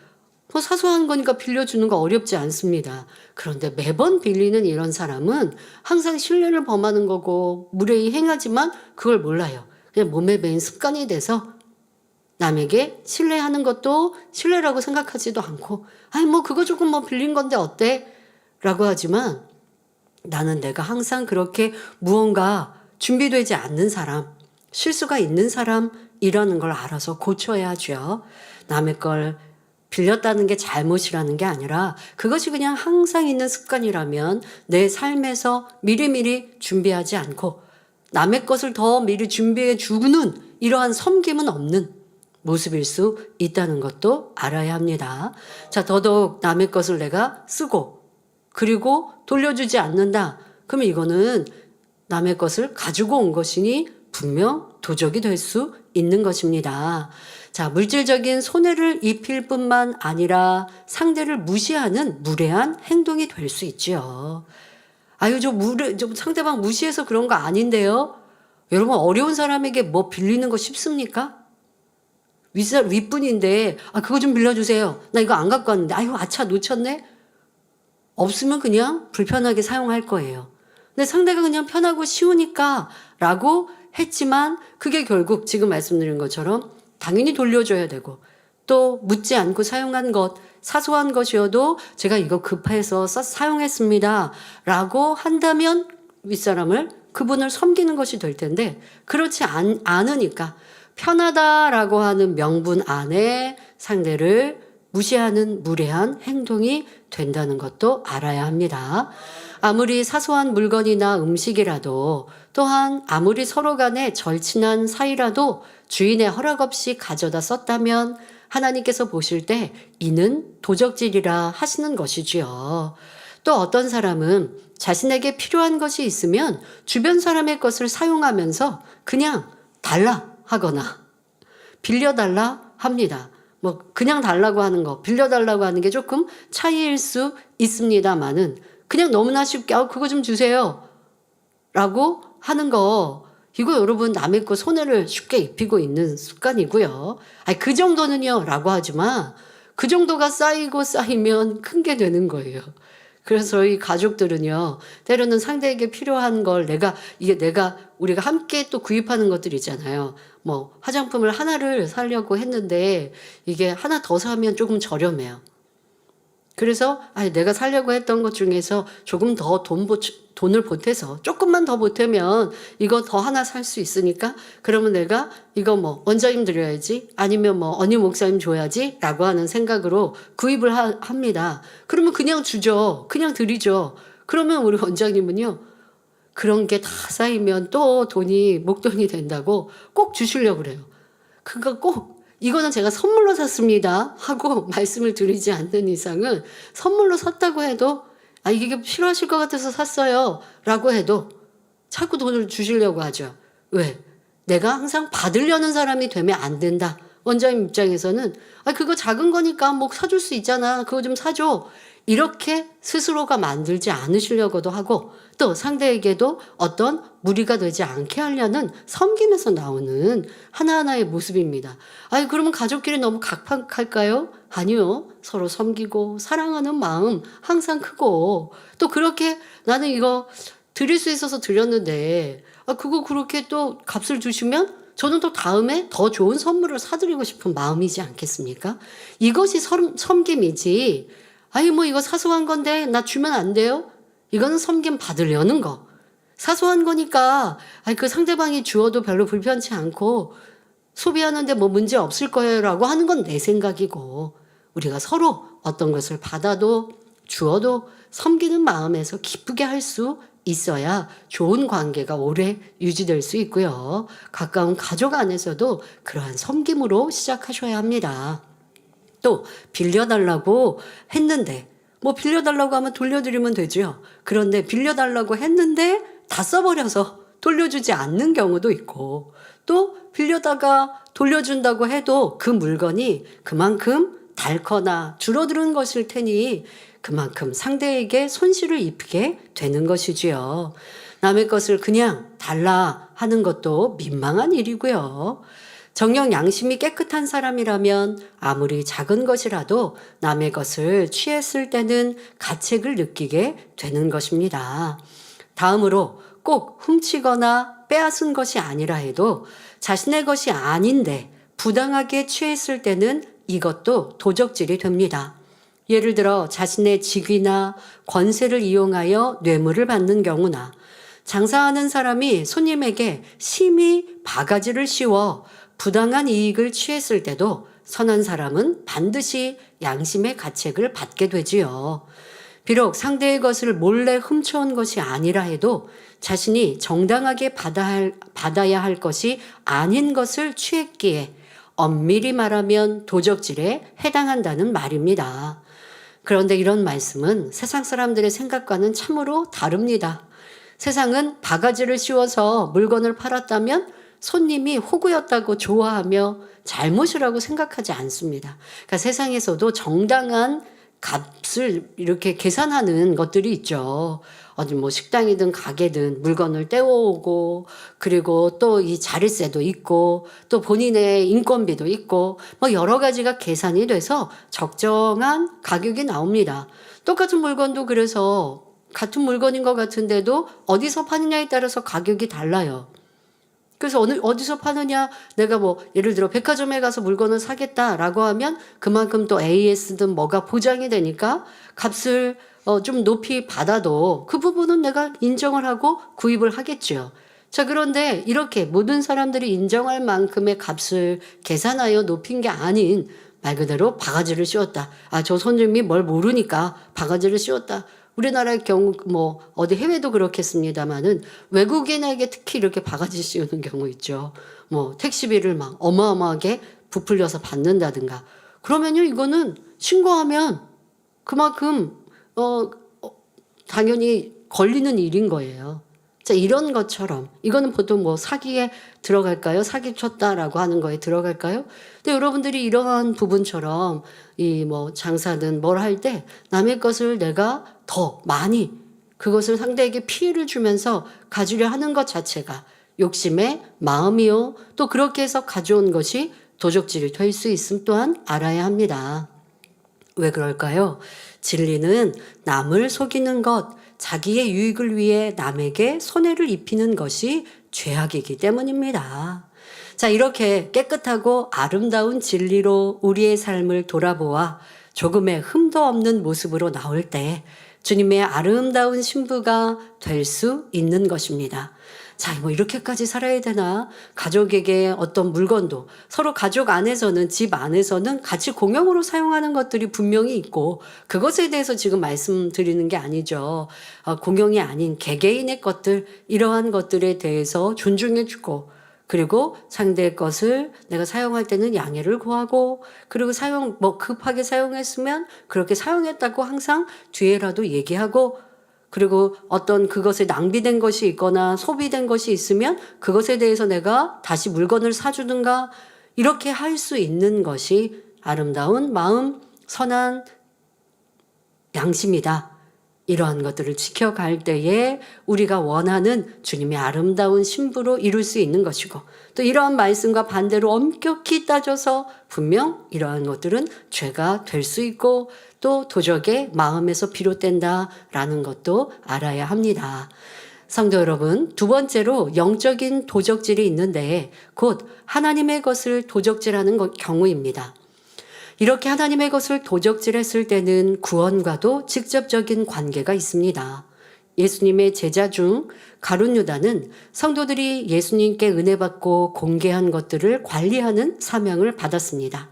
뭐 사소한 거니까 빌려주는 거 어렵지 않습니다. 그런데 매번 빌리는 이런 사람은 항상 신뢰를 범하는 거고 무례히 행하지만 그걸 몰라요. 그냥 몸에 배인 습관이 돼서 남에게 신뢰하는 것도 신뢰라고 생각하지도 않고 아니 뭐 그거 조금 뭐 빌린 건데 어때? 라고 하지만 나는 내가 항상 그렇게 무언가 준비되지 않는 사람 실수가 있는 사람이라는 걸 알아서 고쳐야죠. 남의 걸 빌렸다는 게 잘못이라는 게 아니라 그것이 그냥 항상 있는 습관이라면 내 삶에서 미리미리 준비하지 않고 남의 것을 더 미리 준비해 주는 이러한 섬김은 없는 모습일 수 있다는 것도 알아야 합니다. 자, 더더욱 남의 것을 내가 쓰고 그리고 돌려주지 않는다. 그러면 이거는 남의 것을 가지고 온 것이니 분명 도적이 될 수 있는 것입니다. 자, 물질적인 손해를 입힐 뿐만 아니라 상대를 무시하는 무례한 행동이 될 수 있죠. 아유, 저 상대방 무시해서 그런 거 아닌데요? 여러분, 어려운 사람에게 뭐 빌리는 거 쉽습니까? 윗분인데, 그거 좀 빌려주세요. 나 이거 안 갖고 왔는데, 아유, 아차, 놓쳤네? 없으면 그냥 불편하게 사용할 거예요. 근데 상대가 그냥 편하고 쉬우니까 라고 했지만 그게 결국 지금 말씀드린 것처럼 당연히 돌려줘야 되고 또 묻지 않고 사용한 것 사소한 것이어도 제가 이거 급해서 사용했습니다 라고 한다면 윗사람을 그분을 섬기는 것이 될 텐데 그렇지 않으니까 편하다라고 하는 명분 안에 상대를 무시하는 무례한 행동이 된다는 것도 알아야 합니다. 아무리 사소한 물건이나 음식이라도 또한 아무리 서로 간에 절친한 사이라도 주인의 허락 없이 가져다 썼다면 하나님께서 보실 때 이는 도적질이라 하시는 것이지요. 또 어떤 사람은 자신에게 필요한 것이 있으면 주변 사람의 것을 사용하면서 그냥 달라 하거나 빌려달라 합니다. 뭐 그냥 달라고 하는 거, 빌려달라고 하는 게 조금 차이일 수 있습니다만은 그냥 너무나 쉽게 그거 좀 주세요 라고 하는 거 이거 여러분 남의 거 손해를 쉽게 입히고 있는 습관이고요. 그 정도는요 라고 하지만 그 정도가 쌓이면 큰 게 되는 거예요. 그래서 저희 가족들은요 때로는 상대에게 필요한 걸 우리가 함께 또 구입하는 것들 있잖아요. 뭐 화장품을 하나를 사려고 했는데 이게 하나 더 사면 조금 저렴해요. 그래서 내가 사려고 했던 것 중에서 조금 더 돈을 보태서 조금만 더 보태면 이거 더 하나 살 수 있으니까 그러면 내가 이거 뭐 원장님 드려야지 아니면 뭐 언니 목사님 줘야지 라고 하는 생각으로 구입을 합니다. 그러면 그냥 주죠. 그냥 드리죠. 그러면 우리 원장님은요 그런 게 다 쌓이면 또 목돈이 된다고 꼭 주시려고 그래요. 그거 꼭 이거는 제가 선물로 샀습니다 하고 말씀을 드리지 않는 이상은 선물로 샀다고 해도 이게 필요하실 것 같아서 샀어요 라고 해도 자꾸 돈을 주시려고 하죠. 왜? 내가 항상 받으려는 사람이 되면 안 된다. 원장님 입장에서는 그거 작은 거니까 뭐 사줄 수 있잖아. 그거 좀 사줘. 이렇게 스스로가 만들지 않으시려고도 하고 또 상대에게도 어떤 무리가 되지 않게 하려는 섬김에서 나오는 하나하나의 모습입니다. 그러면 가족끼리 너무 각박할까요? 아니요. 서로 섬기고 사랑하는 마음 항상 크고 또 그렇게 나는 이거 드릴 수 있어서 드렸는데 그거 그렇게 또 값을 주시면 저는 또 다음에 더 좋은 선물을 사드리고 싶은 마음이지 않겠습니까? 이것이 섬김이지. 뭐 이거 사소한 건데 나 주면 안 돼요? 이거는 섬김 받으려는 거. 사소한 거니까 그 상대방이 주어도 별로 불편치 않고 소비하는데 뭐 문제 없을 거예요 라고 하는 건 내 생각이고 우리가 서로 어떤 것을 받아도 주어도 섬기는 마음에서 기쁘게 할 수 있어야 좋은 관계가 오래 유지될 수 있고요. 가까운 가족 안에서도 그러한 섬김으로 시작하셔야 합니다. 또 빌려달라고 했는데 뭐 빌려달라고 하면 돌려드리면 되죠. 그런데 빌려달라고 했는데 다 써버려서 돌려주지 않는 경우도 있고 또 빌려다가 돌려준다고 해도 그 물건이 그만큼 닳거나 줄어드는 것일 테니 그만큼 상대에게 손실을 입게 되는 것이지요. 남의 것을 그냥 달라 하는 것도 민망한 일이고요. 정녕 양심이 깨끗한 사람이라면 아무리 작은 것이라도 남의 것을 취했을 때는 가책을 느끼게 되는 것입니다. 다음으로 꼭 훔치거나 빼앗은 것이 아니라 해도 자신의 것이 아닌데 부당하게 취했을 때는 이것도 도적질이 됩니다. 예를 들어 자신의 직위나 권세를 이용하여 뇌물을 받는 경우나 장사하는 사람이 손님에게 심히 바가지를 씌워 부당한 이익을 취했을 때도 선한 사람은 반드시 양심의 가책을 받게 되지요. 비록 상대의 것을 몰래 훔쳐온 것이 아니라 해도 자신이 정당하게 받아야 할 것이 아닌 것을 취했기에 엄밀히 말하면 도적질에 해당한다는 말입니다. 그런데 이런 말씀은 세상 사람들의 생각과는 참으로 다릅니다. 세상은 바가지를 씌워서 물건을 팔았다면 손님이 호구였다고 좋아하며 잘못이라고 생각하지 않습니다. 그러니까 세상에서도 정당한 값을 이렇게 계산하는 것들이 있죠. 어디 뭐 식당이든 가게든 물건을 떼어오고 그리고 또 이 자릿세도 있고 또 본인의 인건비도 있고 뭐 여러 가지가 계산이 돼서 적정한 가격이 나옵니다. 똑같은 물건도 그래서 같은 물건인 것 같은데도 어디서 파느냐에 따라서 가격이 달라요. 그래서 어디서 파느냐, 내가 뭐 예를 들어 백화점에 가서 물건을 사겠다라고 하면 그만큼 또 AS든 뭐가 보장이 되니까 값을 좀 높이 받아도 그 부분은 내가 인정을 하고 구입을 하겠죠. 자, 그런데 이렇게 모든 사람들이 인정할 만큼의 값을 계산하여 높인 게 아닌 말 그대로 바가지를 씌웠다. 저 손님이 뭘 모르니까 바가지를 씌웠다. 우리나라의 경우 뭐 어디 해외도 그렇겠습니다만은 외국인에게 특히 이렇게 바가지 씌우는 경우 있죠. 뭐 택시비를 막 어마어마하게 부풀려서 받는다든가. 그러면요 이거는 신고하면 그만큼 당연히 걸리는 일인 거예요. 자, 이런 것처럼 이거는 보통 뭐 사기에 들어갈까요? 사기쳤다라고 하는 거에 들어갈까요? 근데 여러분들이 이러한 부분처럼 이 뭐 장사든 뭘 할 때 남의 것을 내가 더 많이 그것을 상대에게 피해를 주면서 가지려 하는 것 자체가 욕심의 마음이요. 또 그렇게 해서 가져온 것이 도적질이 될 수 있음 또한 알아야 합니다. 왜 그럴까요? 진리는 남을 속이는 것, 자기의 유익을 위해 남에게 손해를 입히는 것이 죄악이기 때문입니다. 자, 이렇게 깨끗하고 아름다운 진리로 우리의 삶을 돌아보아 조금의 흠도 없는 모습으로 나올 때 주님의 아름다운 신부가 될 수 있는 것입니다. 자, 뭐 이렇게까지 살아야 되나? 가족에게 어떤 물건도 서로 가족 안에서는 집 안에서는 같이 공용으로 사용하는 것들이 분명히 있고 그것에 대해서 지금 말씀드리는 게 아니죠. 공용이 아닌 개개인의 것들 이러한 것들에 대해서 존중해 주고 그리고 상대의 것을 내가 사용할 때는 양해를 구하고 그리고 급하게 사용했으면 그렇게 사용했다고 항상 뒤에라도 얘기하고 그리고 어떤 그것에 낭비된 것이 있거나 소비된 것이 있으면 그것에 대해서 내가 다시 물건을 사주든가 이렇게 할 수 있는 것이 아름다운 마음, 선한 양심이다. 이러한 것들을 지켜갈 때에 우리가 원하는 주님의 아름다운 신부로 이룰 수 있는 것이고, 또 이러한 말씀과 반대로 엄격히 따져서 분명 이러한 것들은 죄가 될 수 있고 또 도적의 마음에서 비롯된다라는 것도 알아야 합니다. 성도 여러분, 두 번째로 영적인 도적질이 있는데 곧 하나님의 것을 도적질하는 경우입니다. 이렇게 하나님의 것을 도적질했을 때는 구원과도 직접적인 관계가 있습니다. 예수님의 제자 중 가룟 유다는 성도들이 예수님께 은혜 받고 공개한 것들을 관리하는 사명을 받았습니다.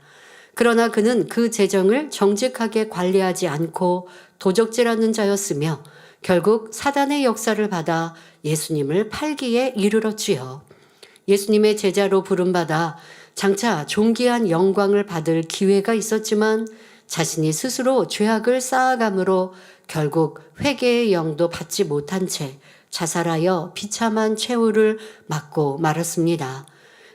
그러나 그는 그 재정을 정직하게 관리하지 않고 도적질하는 자였으며 결국 사단의 역사를 받아 예수님을 팔기에 이르렀지요. 예수님의 제자로 부름받아 장차 존귀한 영광을 받을 기회가 있었지만 자신이 스스로 죄악을 쌓아감으로 결국 회개의 영도 받지 못한 채 자살하여 비참한 최후를 맞고 말았습니다.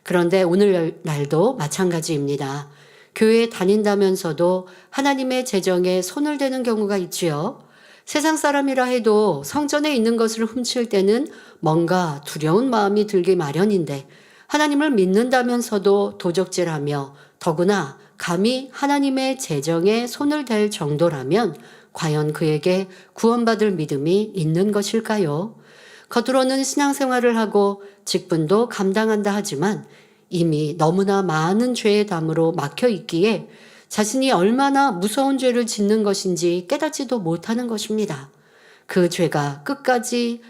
그런데 오늘날도 마찬가지입니다. 교회에 다닌다면서도 하나님의 재정에 손을 대는 경우가 있지요. 세상 사람이라 해도 성전에 있는 것을 훔칠 때는 뭔가 두려운 마음이 들기 마련인데 하나님을 믿는다면서도 도적질하며 더구나 감히 하나님의 재정에 손을 댈 정도라면 과연 그에게 구원받을 믿음이 있는 것일까요? 겉으로는 신앙생활을 하고 직분도 감당한다 하지만 이미 너무나 많은 죄의 담으로 막혀 있기에 자신이 얼마나 무서운 죄를 짓는 것인지 깨닫지도 못하는 것입니다. 그 죄가 끝까지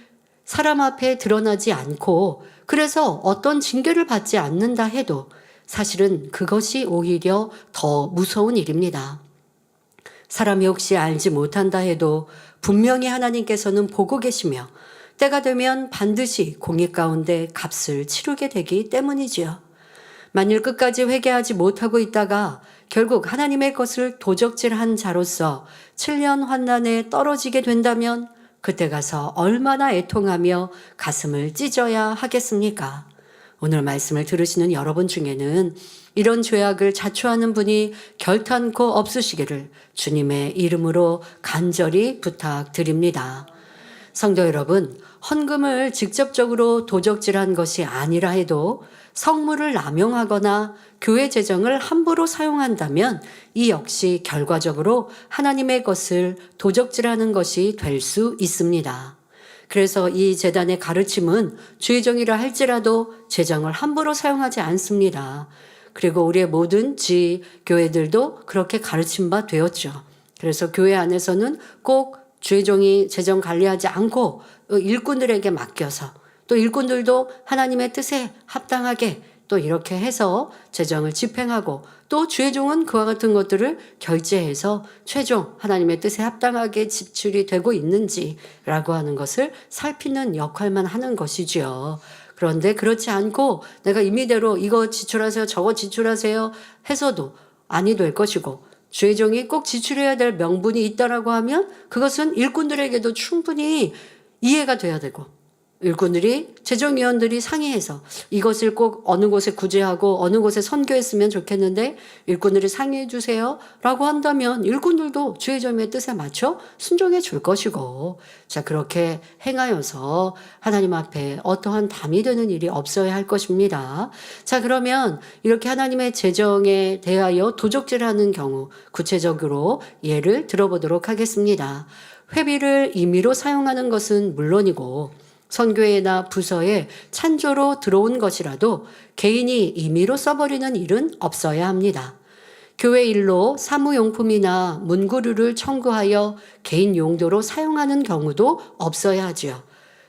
사람 앞에 드러나지 않고 그래서 어떤 징계를 받지 않는다 해도 사실은 그것이 오히려 더 무서운 일입니다. 사람이 혹시 알지 못한다 해도 분명히 하나님께서는 보고 계시며 때가 되면 반드시 공의 가운데 값을 치르게 되기 때문이지요. 만일 끝까지 회개하지 못하고 있다가 결국 하나님의 것을 도적질한 자로서 7년 환난에 떨어지게 된다면 그때 가서 얼마나 애통하며 가슴을 찢어야 하겠습니까? 오늘 말씀을 들으시는 여러분 중에는 이런 죄악을 자초하는 분이 결탄코 없으시기를 주님의 이름으로 간절히 부탁드립니다. 성도 여러분, 헌금을 직접적으로 도적질한 것이 아니라 해도 성물을 남용하거나 교회 재정을 함부로 사용한다면 이 역시 결과적으로 하나님의 것을 도적질하는 것이 될 수 있습니다. 그래서 이 재단의 가르침은 주의정이라 할지라도 재정을 함부로 사용하지 않습니다. 그리고 우리의 모든 교회들도 그렇게 가르친 바 되었죠. 그래서 교회 안에서는 꼭 주의종이 재정 관리하지 않고 일꾼들에게 맡겨서 또 일꾼들도 하나님의 뜻에 합당하게 또 이렇게 해서 재정을 집행하고 또 주의종은 그와 같은 것들을 결제해서 최종 하나님의 뜻에 합당하게 지출이 되고 있는지라고 하는 것을 살피는 역할만 하는 것이지요. 그런데 그렇지 않고 내가 임의대로 이거 지출하세요, 저거 지출하세요 해서도 아니 될 것이고 주의종이 꼭 지출해야 될 명분이 있다라고 하면 그것은 일꾼들에게도 충분히 이해가 돼야 되고 일꾼들이 재정위원들이 상의해서 이것을 꼭 어느 곳에 구제하고 어느 곳에 선교했으면 좋겠는데 일꾼들이 상의해 주세요 라고 한다면 일꾼들도 주의점의 뜻에 맞춰 순종해 줄 것이고 자 그렇게 행하여서 하나님 앞에 어떠한 담이 되는 일이 없어야 할 것입니다. 자 그러면 이렇게 하나님의 재정에 대하여 도적질하는 경우 구체적으로 예를 들어보도록 하겠습니다. 회비를 임의로 사용하는 것은 물론이고 선교회나 부서에 찬조로 들어온 것이라도 개인이 임의로 써버리는 일은 없어야 합니다. 교회 일로 사무용품이나 문구류를 청구하여 개인 용도로 사용하는 경우도 없어야 하지요.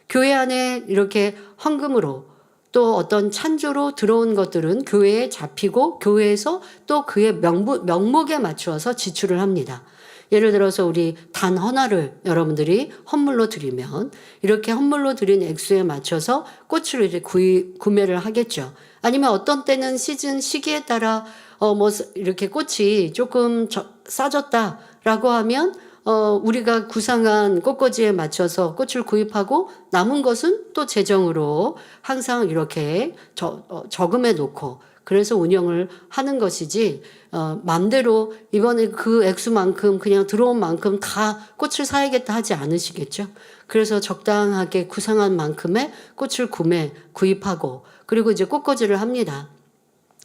교회 안에 이렇게 헌금으로 또 어떤 찬조로 들어온 것들은 교회에 잡히고 교회에서 또 그의 명목에 맞추어서 지출을 합니다. 예를 들어서 우리 단 하나를 여러분들이 헌물로 드리면 이렇게 헌물로 드린 액수에 맞춰서 꽃을 이제 구매를 하겠죠. 아니면 어떤 때는 시기에 따라 이렇게 꽃이 조금 싸졌다라고 하면 우리가 구상한 꽃꽂이에 맞춰서 꽃을 구입하고 남은 것은 또 재정으로 항상 이렇게 저금해 놓고 그래서 운영을 하는 것이지 마음대로 이번에 그 액수만큼 그냥 들어온 만큼 다 꽃을 사야겠다 하지 않으시겠죠. 그래서 적당하게 구상한 만큼의 꽃을 구입하고 그리고 이제 꽃꽂이를 합니다.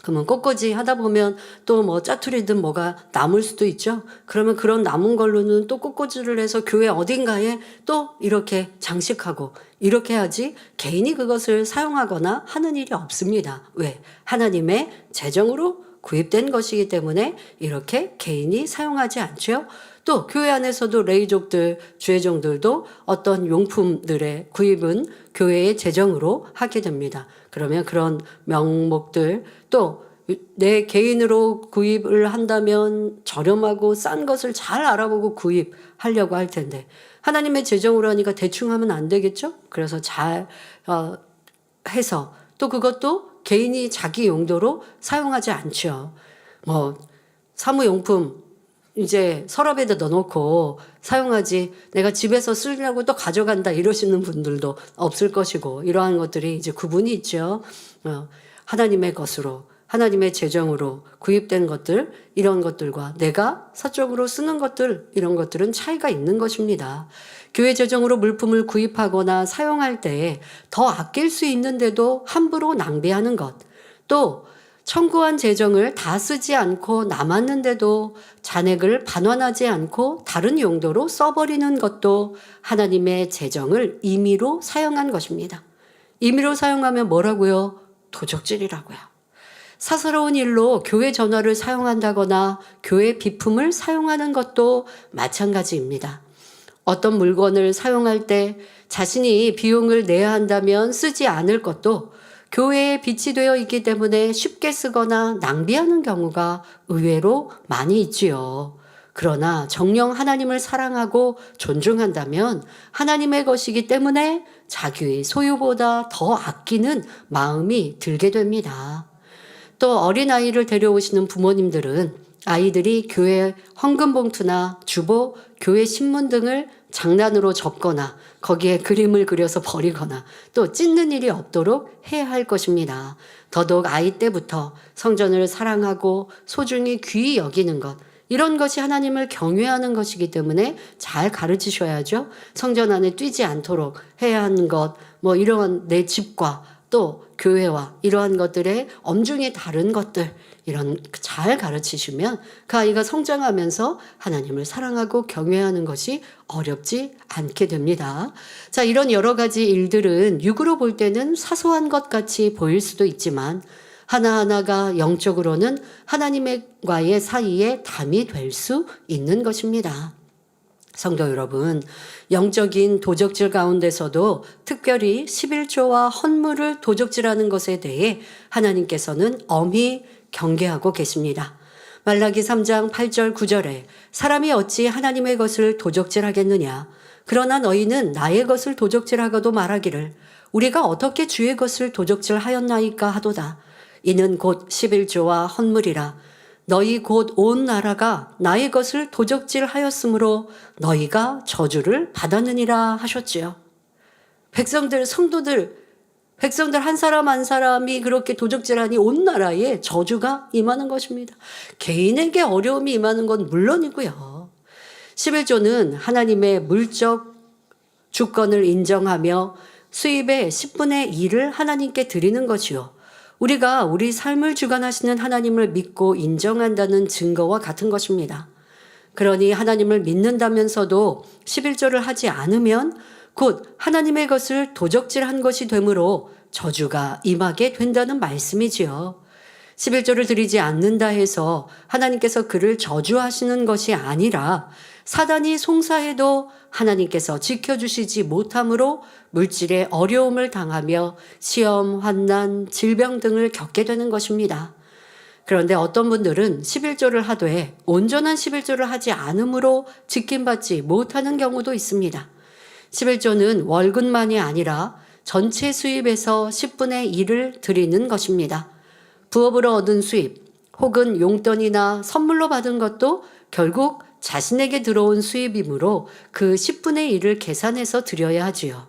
그러면 꽃꽂이 하다 보면 또 뭐 짜투리든 뭐가 남을 수도 있죠. 그러면 그런 남은 걸로는 또 꽃꽂이를 해서 교회 어딘가에 또 이렇게 장식하고 이렇게 해야지 개인이 그것을 사용하거나 하는 일이 없습니다. 왜? 하나님의 재정으로 구입된 것이기 때문에 이렇게 개인이 사용하지 않죠. 또 교회 안에서도 레이족들, 주회종들도 어떤 용품들의 구입은 교회의 재정으로 하게 됩니다. 그러면 그런 명목들 또 내 개인으로 구입을 한다면 저렴하고 싼 것을 잘 알아보고 구입하려고 할 텐데 하나님의 재정으로 하니까 대충 하면 안 되겠죠? 그래서 잘 해서 또 그것도 개인이 자기 용도로 사용하지 않죠. 뭐 사무용품 이제 서랍에다 넣어놓고 사용하지 내가 집에서 쓰려고 또 가져간다 이러시는 분들도 없을 것이고 이러한 것들이 이제 구분이 있죠. 하나님의 것으로 하나님의 재정으로 구입된 것들 이런 것들과 내가 사적으로 쓰는 것들 이런 것들은 차이가 있는 것입니다. 교회 재정으로 물품을 구입하거나 사용할 때 더 아낄 수 있는데도 함부로 낭비하는 것 또 청구한 재정을 다 쓰지 않고 남았는데도 잔액을 반환하지 않고 다른 용도로 써버리는 것도 하나님의 재정을 임의로 사용한 것입니다. 임의로 사용하면 뭐라고요? 도적질이라고요. 사사로운 일로 교회 전화를 사용한다거나 교회 비품을 사용하는 것도 마찬가지입니다. 어떤 물건을 사용할 때 자신이 비용을 내야 한다면 쓰지 않을 것도 교회에 비치되어 있기 때문에 쉽게 쓰거나 낭비하는 경우가 의외로 많이 있지요. 그러나 정녕 하나님을 사랑하고 존중한다면 하나님의 것이기 때문에 자기의 소유보다 더 아끼는 마음이 들게 됩니다. 또 어린아이를 데려오시는 부모님들은 아이들이 교회 헌금 봉투나 주보, 교회 신문 등을 장난으로 접거나 거기에 그림을 그려서 버리거나 또 찢는 일이 없도록 해야 할 것입니다. 더더욱 아이 때부터 성전을 사랑하고 소중히 귀히 여기는 것 이런 것이 하나님을 경외하는 것이기 때문에 잘 가르치셔야죠. 성전 안에 뛰지 않도록 해야 하는 것 뭐 이런 내 집과 또 교회와 이러한 것들의 엄중히 다른 것들 이런 잘 가르치시면 그 아이가 성장하면서 하나님을 사랑하고 경외하는 것이 어렵지 않게 됩니다. 자, 이런 여러 가지 일들은 육으로 볼 때는 사소한 것 같이 보일 수도 있지만 하나하나가 영적으로는 하나님과의 사이에 담이 될 수 있는 것입니다. 성도 여러분, 영적인 도적질 가운데서도 특별히 11조와 헌물을 도적질하는 것에 대해 하나님께서는 엄히 경계하고 계십니다. 말라기 3장 8절 9절에 사람이 어찌 하나님의 것을 도적질하겠느냐. 그러나 너희는 나의 것을 도적질하고도 말하기를 우리가 어떻게 주의 것을 도적질하였나이까 하도다. 이는 곧 11조와 헌물이라. 너희 곧 온 나라가 나의 것을 도적질하였으므로 너희가 저주를 받았느니라 하셨지요. 백성들 한 사람 한 사람이 그렇게 도적질하니 온 나라에 저주가 임하는 것입니다. 개인에게 어려움이 임하는 건 물론이고요. 11조는 하나님의 물적 주권을 인정하며 수입의 10분의 1을 하나님께 드리는 것이요. 우리가 우리 삶을 주관하시는 하나님을 믿고 인정한다는 증거와 같은 것입니다. 그러니 하나님을 믿는다면서도 11조를 하지 않으면 곧 하나님의 것을 도적질한 것이 되므로 저주가 임하게 된다는 말씀이지요. 11조를 드리지 않는다 해서 하나님께서 그를 저주하시는 것이 아니라 사단이 송사해도 하나님께서 지켜주시지 못함으로 물질의 어려움을 당하며 시험, 환난, 질병 등을 겪게 되는 것입니다. 그런데 어떤 분들은 11조를 하되 온전한 11조를 하지 않으므로 지킴받지 못하는 경우도 있습니다. 11조는 월급만이 아니라 전체 수입에서 10분의 1을 드리는 것입니다. 부업으로 얻은 수입 혹은 용돈이나 선물로 받은 것도 결국 자신에게 들어온 수입이므로 그 10분의 1을 계산해서 드려야 하지요.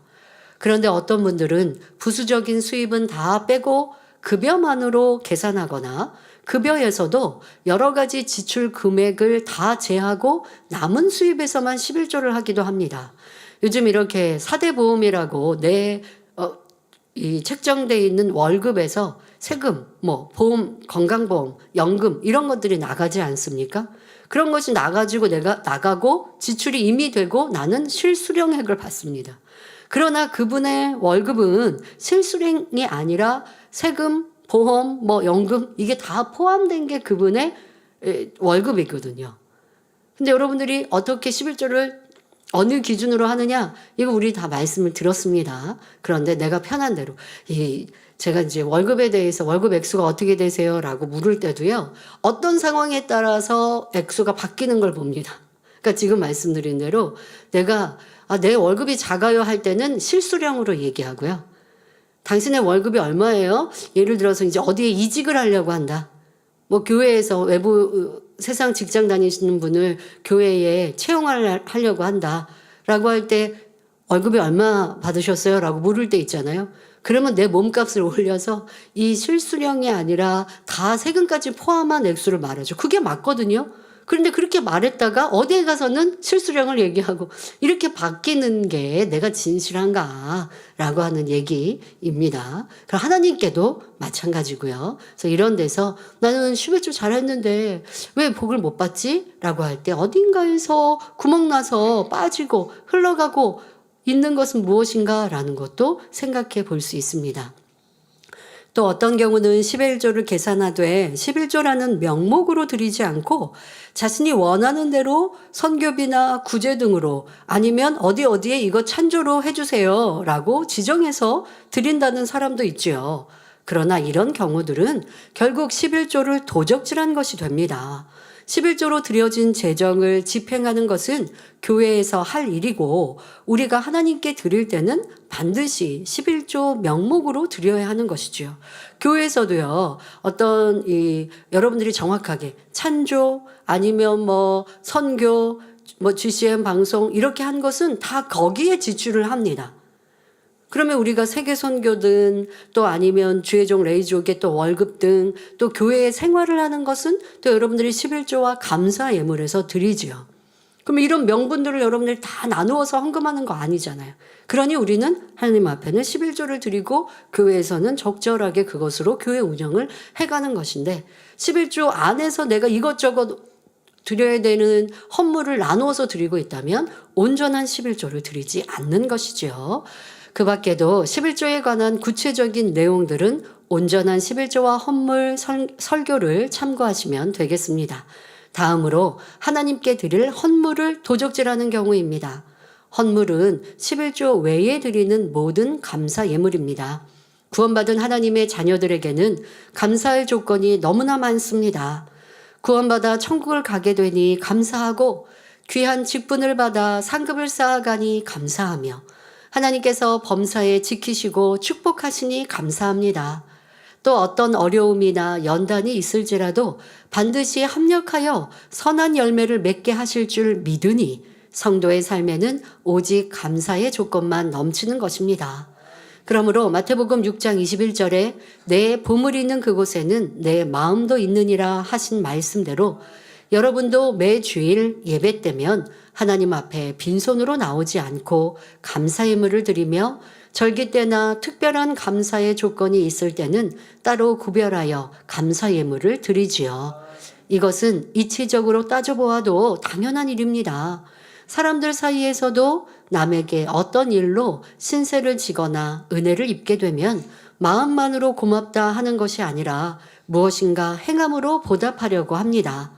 그런데 어떤 분들은 부수적인 수입은 다 빼고 급여만으로 계산하거나 급여에서도 여러 가지 지출 금액을 다 제하고 남은 수입에서만 11조를 하기도 합니다. 요즘 이렇게 4대 보험이라고 이 책정되어 있는 월급에서 세금, 보험, 건강보험, 연금 이런 것들이 나가지 않습니까? 그런 것이 나가지고 내가 나가고 지출이 이미 되고 나는 실수령액을 받습니다. 그러나 그분의 월급은 실수령이 아니라 세금, 보험, 연금 이게 다 포함된 게 그분의 월급이거든요. 근데 여러분들이 어떻게 11조를 어느 기준으로 하느냐? 이거 우리 다 말씀을 들었습니다. 그런데 내가 편한 대로 제가 이제 월급에 대해서 월급 액수가 어떻게 되세요? 라고 물을 때도요. 어떤 상황에 따라서 액수가 바뀌는 걸 봅니다. 그러니까 지금 말씀드린 대로 내가 내 월급이 작아요 할 때는 실수령으로 얘기하고요. 당신의 월급이 얼마예요? 예를 들어서 이제 어디에 이직을 하려고 한다. 교회에서 외부 세상 직장 다니시는 분을 교회에 채용하려고 한다. 라고 할 때 월급이 얼마 받으셨어요? 라고 물을 때 있잖아요. 그러면 내 몸값을 올려서 이 실수령이 아니라 다 세금까지 포함한 액수를 말하죠. 그게 맞거든요. 그런데 그렇게 말했다가 어디에 가서는 실수령을 얘기하고 이렇게 바뀌는 게 내가 진실한가라고 하는 얘기입니다. 그럼 하나님께도 마찬가지고요. 그래서 이런 데서 나는 11조 잘했는데 왜 복을 못 받지? 라고 할 때 어딘가에서 구멍 나서 빠지고 흘러가고 있는 것은 무엇인가? 라는 것도 생각해 볼 수 있습니다. 또 어떤 경우는 11조를 계산하되 11조라는 명목으로 드리지 않고 자신이 원하는 대로 선교비나 구제 등으로 아니면 어디에 이거 찬조로 해주세요 라고 지정해서 드린다는 사람도 있지요. 그러나 이런 경우들은 결국 11조를 도적질한 것이 됩니다. 11조로 드려진 재정을 집행하는 것은 교회에서 할 일이고 우리가 하나님께 드릴 때는 반드시 11조 명목으로 드려야 하는 것이죠. 교회에서도요. 어떤 여러분들이 정확하게 찬조 아니면 선교 GCN 방송 이렇게 한 것은 다 거기에 지출을 합니다. 그러면 우리가 세계선교든 또 아니면 주의종 레이족의 또 월급 등 또 교회에 생활을 하는 것은 또 여러분들이 11조와 감사 예물에서 드리지요. 그러면 이런 명분들을 여러분들이 다 나누어서 헌금하는 거 아니잖아요. 그러니 우리는 하나님 앞에는 11조를 드리고 교회에서는 적절하게 그것으로 교회 운영을 해가는 것인데 11조 안에서 내가 이것저것 드려야 되는 헌물을 나누어서 드리고 있다면 온전한 11조를 드리지 않는 것이지요. 그 밖에도 11조에 관한 구체적인 내용들은 온전한 11조와 헌물 설교를 참고하시면 되겠습니다. 다음으로 하나님께 드릴 헌물을 도적질하는 경우입니다. 헌물은 11조 외에 드리는 모든 감사 예물입니다. 구원받은 하나님의 자녀들에게는 감사할 조건이 너무나 많습니다. 구원받아 천국을 가게 되니 감사하고 귀한 직분을 받아 상급을 쌓아가니 감사하며 하나님께서 범사에 지키시고 축복하시니 감사합니다. 또 어떤 어려움이나 연단이 있을지라도 반드시 합력하여 선한 열매를 맺게 하실 줄 믿으니 성도의 삶에는 오직 감사의 조건만 넘치는 것입니다. 그러므로 마태복음 6장 21절에 내 보물이 있는 그곳에는 내 마음도 있느니라 하신 말씀대로 여러분도 매 주일 예배 때면 하나님 앞에 빈손으로 나오지 않고 감사 예물을 드리며 절기 때나 특별한 감사의 조건이 있을 때는 따로 구별하여 감사 예물을 드리지요. 이것은 이치적으로 따져보아도 당연한 일입니다. 사람들 사이에서도 남에게 어떤 일로 신세를 지거나 은혜를 입게 되면 마음만으로 고맙다 하는 것이 아니라 무엇인가 행함으로 보답하려고 합니다.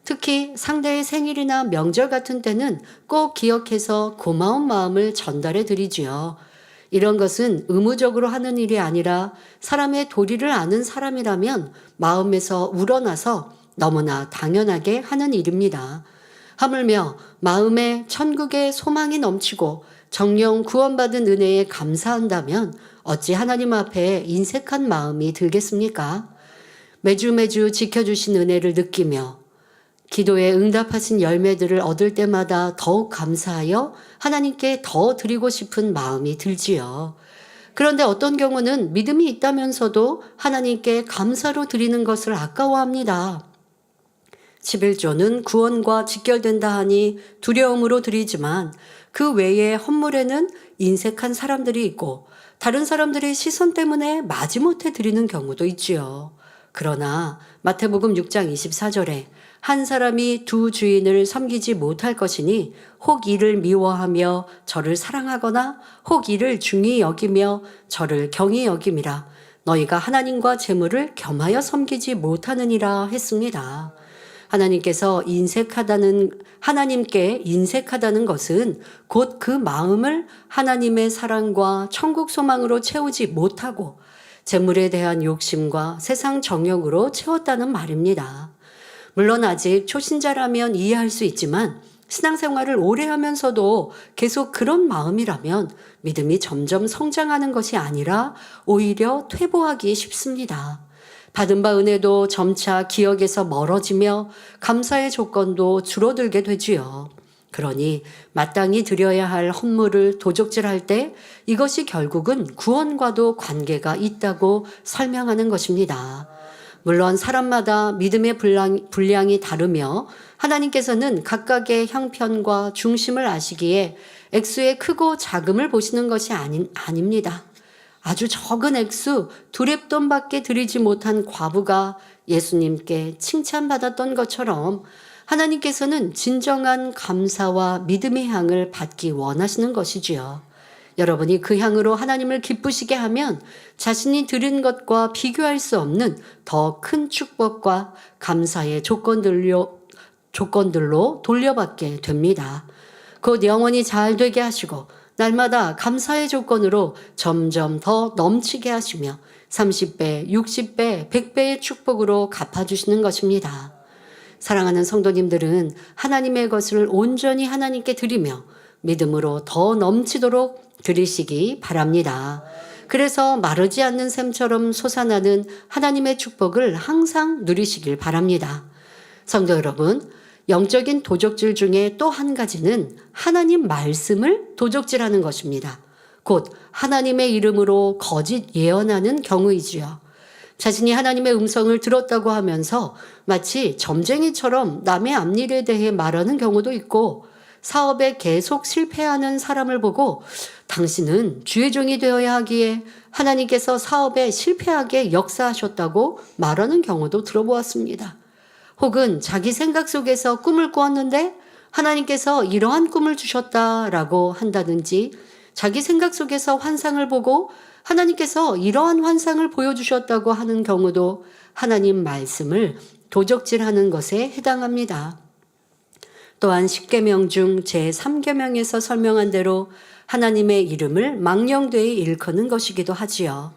특히 상대의 생일이나 명절 같은 때는 꼭 기억해서 고마운 마음을 전달해 드리지요. 이런 것은 의무적으로 하는 일이 아니라 사람의 도리를 아는 사람이라면 마음에서 우러나서 너무나 당연하게 하는 일입니다. 하물며 마음에 천국의 소망이 넘치고 정령 구원받은 은혜에 감사한다면 어찌 하나님 앞에 인색한 마음이 들겠습니까? 매주 지켜주신 은혜를 느끼며 기도에 응답하신 열매들을 얻을 때마다 더욱 감사하여 하나님께 더 드리고 싶은 마음이 들지요. 그런데 어떤 경우는 믿음이 있다면서도 하나님께 감사로 드리는 것을 아까워합니다. 11조는 구원과 직결된다 하니 두려움으로 드리지만 그 외에 헌물에는 인색한 사람들이 있고 다른 사람들의 시선 때문에 마지못해 드리는 경우도 있지요. 그러나 마태복음 6장 24절에 한 사람이 두 주인을 섬기지 못할 것이니 혹 이를 미워하며 저를 사랑하거나 혹 이를 중히 여기며 저를 경히 여김이라. 너희가 하나님과 재물을 겸하여 섬기지 못하느니라 했습니다. 하나님께 인색하다는 것은 곧 그 마음을 하나님의 사랑과 천국 소망으로 채우지 못하고 재물에 대한 욕심과 세상 정욕으로 채웠다는 말입니다. 물론 아직 초신자라면 이해할 수 있지만 신앙생활을 오래 하면서도 계속 그런 마음이라면 믿음이 점점 성장하는 것이 아니라 오히려 퇴보하기 쉽습니다. 받은 바 은혜도 점차 기억에서 멀어지며 감사의 조건도 줄어들게 되지요. 그러니 마땅히 드려야 할 헌물을 도적질할 때 이것이 결국은 구원과도 관계가 있다고 설명하는 것입니다. 물론 사람마다 믿음의 분량이 다르며 하나님께서는 각각의 형편과 중심을 아시기에 액수의 크고 작음을 보시는 것이 아닙니다. 아주 적은 액수 두렙돈밖에 드리지 못한 과부가 예수님께 칭찬받았던 것처럼 하나님께서는 진정한 감사와 믿음의 향을 받기 원하시는 것이지요. 여러분이 그 향으로 하나님을 기쁘시게 하면 자신이 드린 것과 비교할 수 없는 더 큰 축복과 감사의 조건들로 돌려받게 됩니다. 곧 영원히 잘 되게 하시고 날마다 감사의 조건으로 점점 더 넘치게 하시며 30배, 60배, 100배의 축복으로 갚아주시는 것입니다. 사랑하는 성도님들은 하나님의 것을 온전히 하나님께 드리며 믿음으로 더 넘치도록 드리시기 바랍니다. 그래서 마르지 않는 샘처럼 솟아나는 하나님의 축복을 항상 누리시길 바랍니다. 성도 여러분, 영적인 도적질 중에 또 한 가지는 하나님 말씀을 도적질하는 것입니다. 곧 하나님의 이름으로 거짓 예언하는 경우이지요. 자신이 하나님의 음성을 들었다고 하면서 마치 점쟁이처럼 남의 앞일에 대해 말하는 경우도 있고 사업에 계속 실패하는 사람을 보고 당신은 주의 종이 되어야 하기에 하나님께서 사업에 실패하게 역사하셨다고 말하는 경우도 들어보았습니다. 혹은 자기 생각 속에서 꿈을 꾸었는데 하나님께서 이러한 꿈을 주셨다라고 한다든지 자기 생각 속에서 환상을 보고 하나님께서 이러한 환상을 보여주셨다고 하는 경우도 하나님 말씀을 도적질하는 것에 해당합니다. 또한 10계명 중 제3계명에서 설명한 대로 하나님의 이름을 망령되이 일컫는 것이기도 하지요.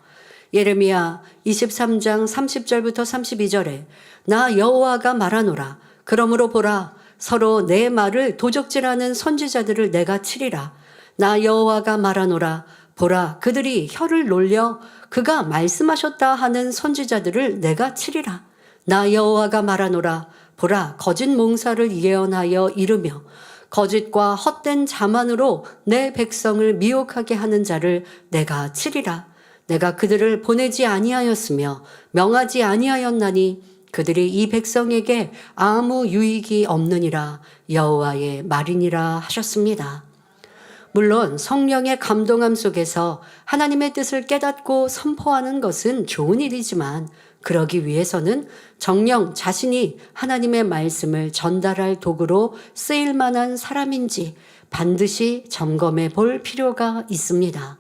예레미야 23장 30절부터 32절에 나 여호와가 말하노라. 그러므로 보라, 서로 내 말을 도적질하는 선지자들을 내가 치리라. 나 여호와가 말하노라. 보라, 그들이 혀를 놀려 그가 말씀하셨다 하는 선지자들을 내가 치리라. 나 여호와가 말하노라. 보라, 거짓 몽사를 예언하여 이르며 거짓과 헛된 자만으로 내 백성을 미혹하게 하는 자를 내가 치리라. 내가 그들을 보내지 아니하였으며 명하지 아니하였나니 그들이 이 백성에게 아무 유익이 없느니라. 여호와의 말이니라 하셨습니다. 물론 성령의 감동함 속에서 하나님의 뜻을 깨닫고 선포하는 것은 좋은 일이지만 그러기 위해서는 정녕 자신이 하나님의 말씀을 전달할 도구로 쓰일 만한 사람인지 반드시 점검해 볼 필요가 있습니다.